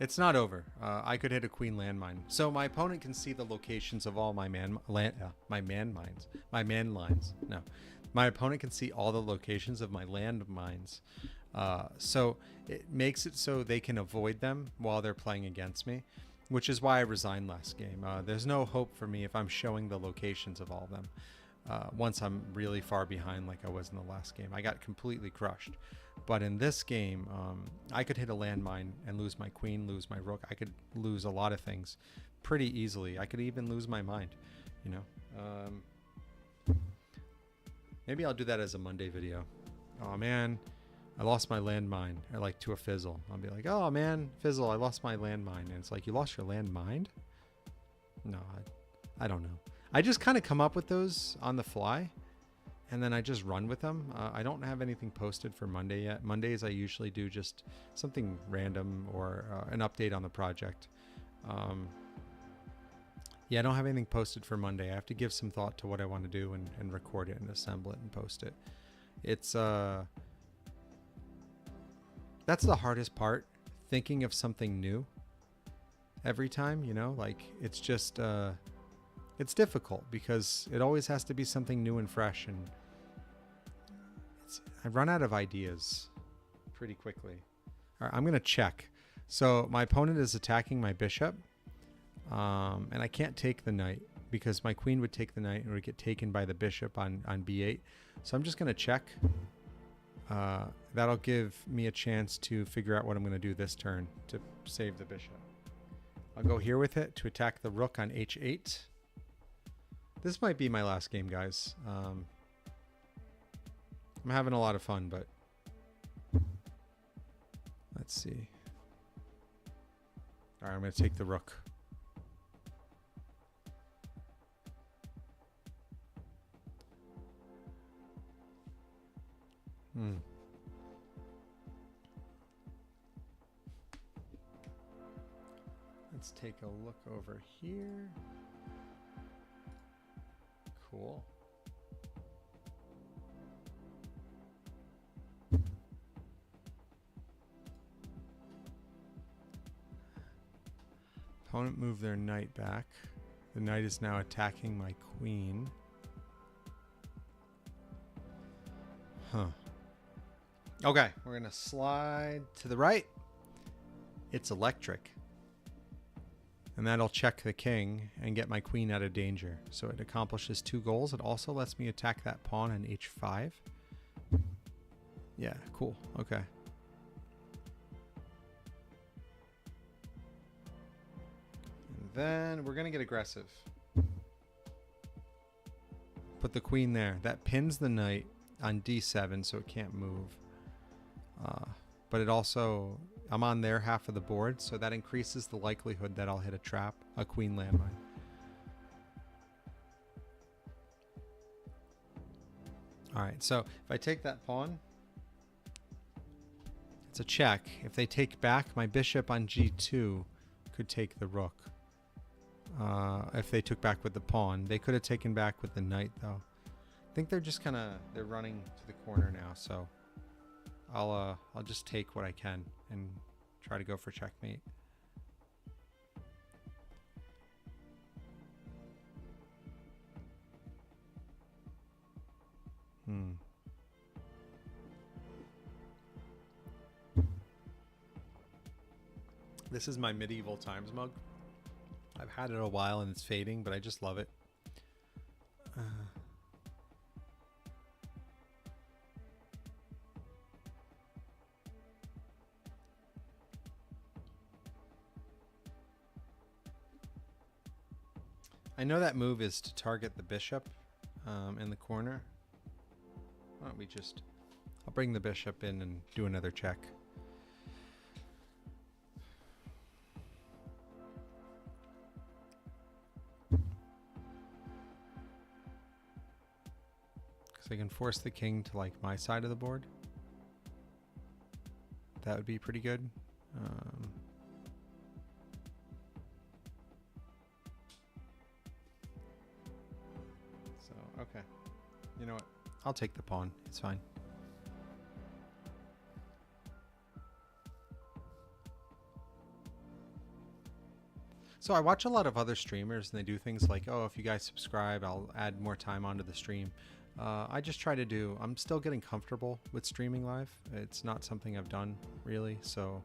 It's not over. I could hit a queen landmine. So my opponent can see the locations of all my man lines. No. My opponent can see all the locations of my landmines. So it makes it so they can avoid them while they're playing against me, which is why I resigned last game. There's no hope for me if I'm showing the locations of all of them. Once I'm really far behind like I was in the last game. I got completely crushed. But in this game, I could hit a landmine and lose my queen, lose my rook. I could lose a lot of things pretty easily. I could even lose my mind, you know. Maybe I'll do that as a Monday video. Oh man, I lost my landmine, or like to a fizzle. I'll be like, oh man, fizzle, I lost my landmine. And it's like, you lost your landmine? No, I don't know. I just kind of come up with those on the fly, and then I just run with them. I don't have anything posted for Monday yet. Mondays I usually do just something random or an update on the project. Yeah, I don't have anything posted for Monday. I have to give some thought to what I want to do and record it and assemble it and post it. It's that's the hardest part, thinking of something new every time, you know, like it's just it's difficult because it always has to be something new and fresh, and I run out of ideas pretty quickly. All right, I'm gonna check. So my opponent is attacking my bishop. And I can't take the knight because my queen would take the knight and would get taken by the bishop on b8. So I'm just going to check. That'll give me a chance to figure out what I'm going to do this turn to save the bishop. I'll go here with it to attack the rook on h8. This might be my last game, guys. I'm having a lot of fun, but let's see. All right, I'm going to take the rook. Let's take a look over here. Cool. Opponent moved their knight back. The knight is now attacking my queen. Huh. Okay, we're going to slide to the right. It's electric. And that'll check the king and get my queen out of danger. So it accomplishes 2 goals. It also lets me attack that pawn on h5. Yeah, cool. Okay. And then we're going to get aggressive. Put the queen there. That pins the knight on d7 so it can't move. But it also, I'm on their half of the board, so that increases the likelihood that I'll hit a trap, a queen landmine. Alright, so if I take that pawn, it's a check. If they take back, my bishop on g2 could take the rook. If they took back with the pawn. They could have taken back with the knight, though. I think they're just kind of, they're running to the corner now, so I'll just take what I can and try to go for checkmate. This is my medieval times mug. I've had it a while and it's fading, but I just love it. I know that move is to target the bishop in the corner. Why don't we just... I'll bring the bishop in and do another check. Because I can force the king to like my side of the board. That would be pretty good. Okay. You know what? I'll take the pawn. It's fine. So I watch a lot of other streamers and they do things like, oh, if you guys subscribe, I'll add more time onto the stream. I just try to do, I'm still getting comfortable with streaming live. It's not something I've done really. So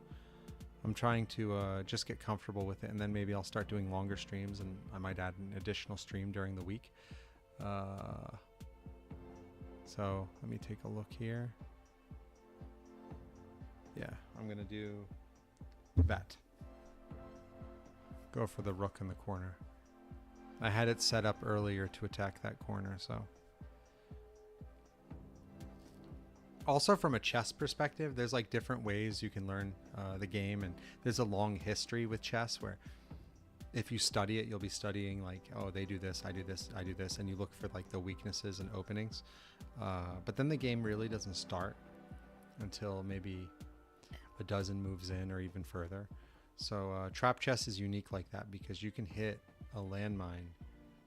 I'm trying to just get comfortable with it. And then maybe I'll start doing longer streams and I might add an additional stream during the week. So let me take a look here. Yeah, I'm gonna do bet. Go for the rook in the corner. I had it set up earlier to attack that corner, so. Also from a chess perspective, there's like different ways you can learn the game, and there's a long history with chess where if you study it, you'll be studying like, oh, they do this, I do this, I do this, and you look for like the weaknesses and openings. But then the game really doesn't start until maybe a dozen moves in or even further. So trap chess is unique like that because you can hit a landmine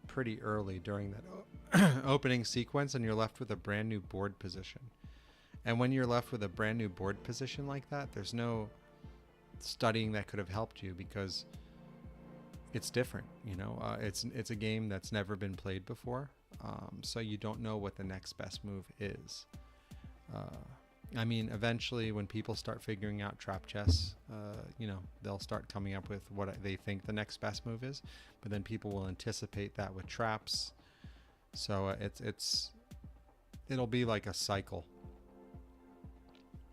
pretty early during that opening sequence and you're left with a brand new board position. And when you're left with a brand new board position like that, there's no studying that could have helped you because it's different, you know. It's a game that's never been played before, so you don't know what the next best move is. I mean, eventually when people start figuring out trap chess, you know, they'll start coming up with what they think the next best move is, but then people will anticipate that with traps. So it'll be like a cycle.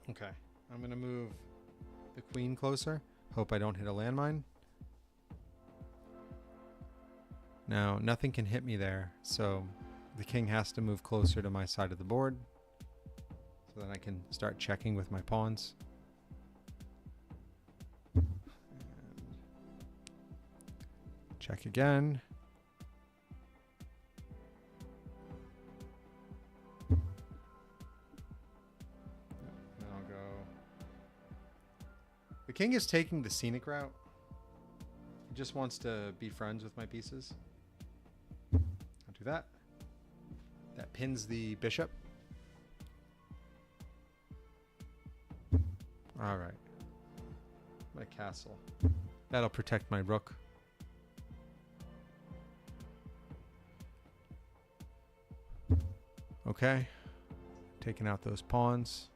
Okay, I'm gonna move the queen closer. Hope I don't hit a landmine. Now, nothing can hit me there, so the king has to move closer to my side of the board so that I can start checking with my pawns. And check again. Then I'll go. The king is taking the scenic route. He just wants to be friends with my pieces. I'll do that. That pins the bishop. All right. My castle. That'll protect my rook Okay. Taking out those pawns.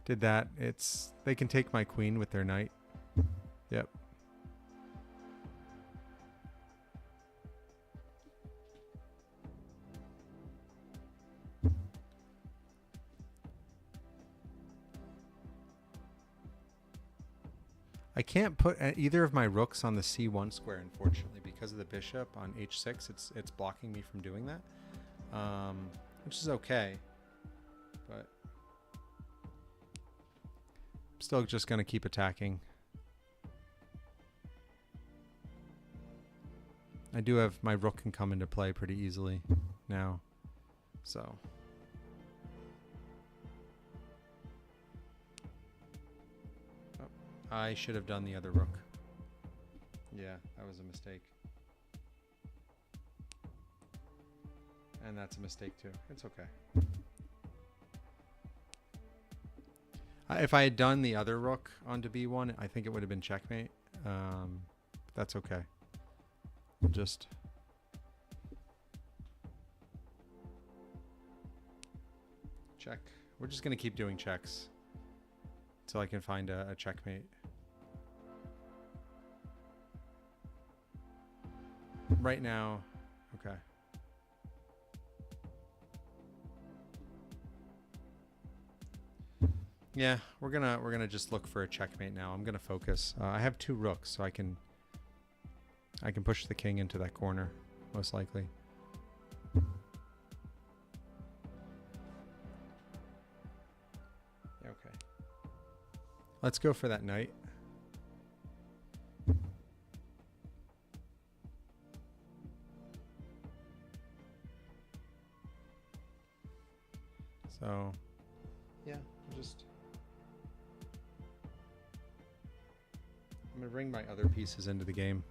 Did that. They can take my queen with their knight. Yep. I can't put either of my rooks on the C1 square, unfortunately, because of the bishop on H6. It's blocking me from doing that, which is okay, but I'm still just going to keep attacking. I do have my rook can come into play pretty easily now, so. I should have done the other rook. Yeah, that was a mistake. And that's a mistake too. It's okay. If I had done the other rook onto b1, I think it would have been checkmate. That's okay. We'll just... check. We're just going to keep doing checks until I can find a checkmate. Right now, okay. Yeah, we're gonna just look for a checkmate now. I'm gonna focus. I have 2 rooks, so I can push the king into that corner, most likely. Okay. Let's go for that knight. So, yeah, I'm going to bring my other pieces into the game.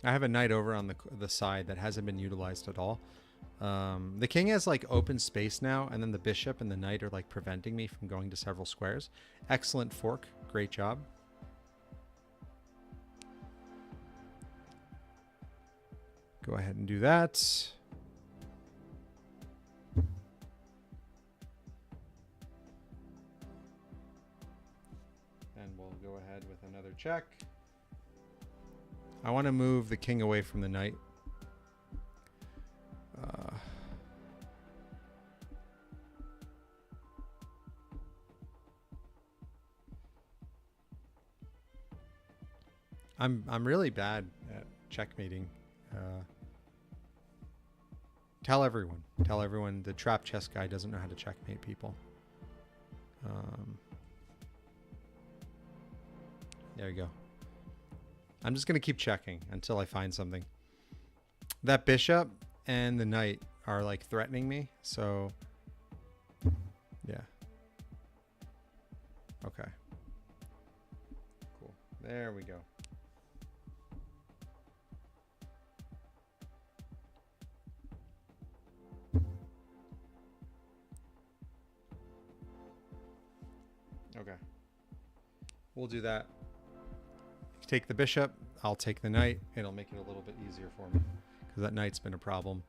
I have a knight over on the side that hasn't been utilized at all. The king has like open space now, and then the bishop and the knight are like preventing me from going to several squares. Excellent fork. Great job. Go ahead and do that. And we'll go ahead with another check. I want to move the king away from the knight. I'm really bad at checkmating. Tell everyone the trap chess guy doesn't know how to checkmate people. There you go. I'm just gonna keep checking until I find something. That bishop and the knight are like threatening me, so yeah. Okay. Cool. There we go. Okay. We'll do that. Take the bishop. I'll take the knight. It'll make it a little bit easier for me because that knight's been a problem.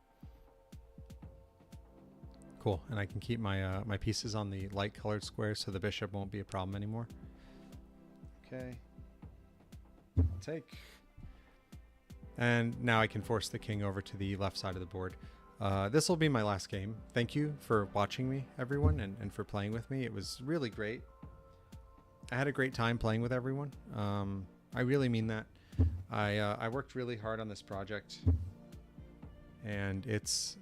Cool. And I can keep my my pieces on the light colored square so the bishop won't be a problem anymore. Okay. I'll take. And now I can force the king over to the left side of the board. This will be my last game. Thank you for watching me, everyone, and for playing with me. It was really great. I had a great time playing with everyone. I really mean that. I worked really hard on this project, and it's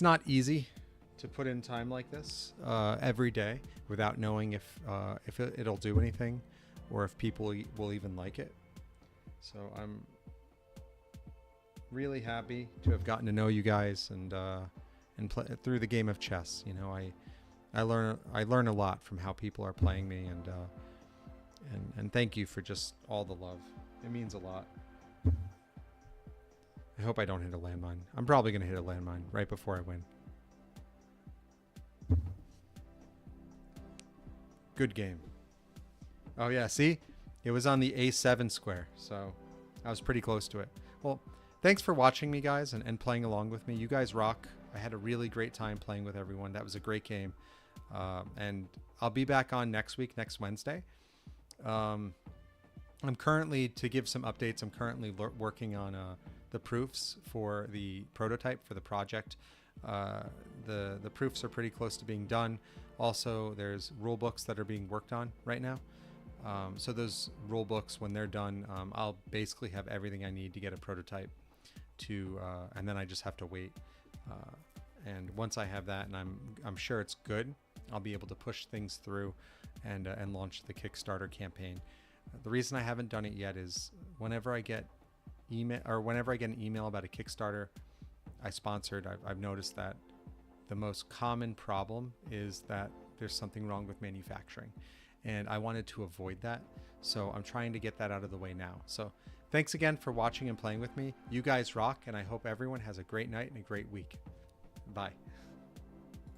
not easy to put in time like this every day without knowing if it'll do anything or if people will even like it. So I'm really happy to have gotten to know you guys and play through the game of chess. You know, I learn a lot from how people are playing me, and thank you for just all the love. It means a lot. I hope I don't hit a landmine. I'm probably going to hit a landmine right before I win. Good game. Oh yeah, see? It was on the A7 square, so I was pretty close to it. Well, thanks for watching me, guys, and playing along with me. You guys rock. I had a really great time playing with everyone. That was a great game. And I'll be back on next week, next Wednesday. I'm currently, to give some updates, I'm currently working on the proofs for the prototype for the project. The proofs are pretty close to being done. Also, there's rule books that are being worked on right now. So those rule books, when they're done, I'll basically have everything I need to get a prototype to, and then I just have to wait. And once I have that, and I'm sure it's good, I'll be able to push things through and launch the Kickstarter campaign. The reason I haven't done it yet is whenever I get an email about a Kickstarter I sponsored, I've noticed that the most common problem is that there's something wrong with manufacturing, and I wanted to avoid that, so I'm trying to get that out of the way now. So thanks again for watching and playing with me. You guys rock, and I hope everyone has a great night and a great week. Bye.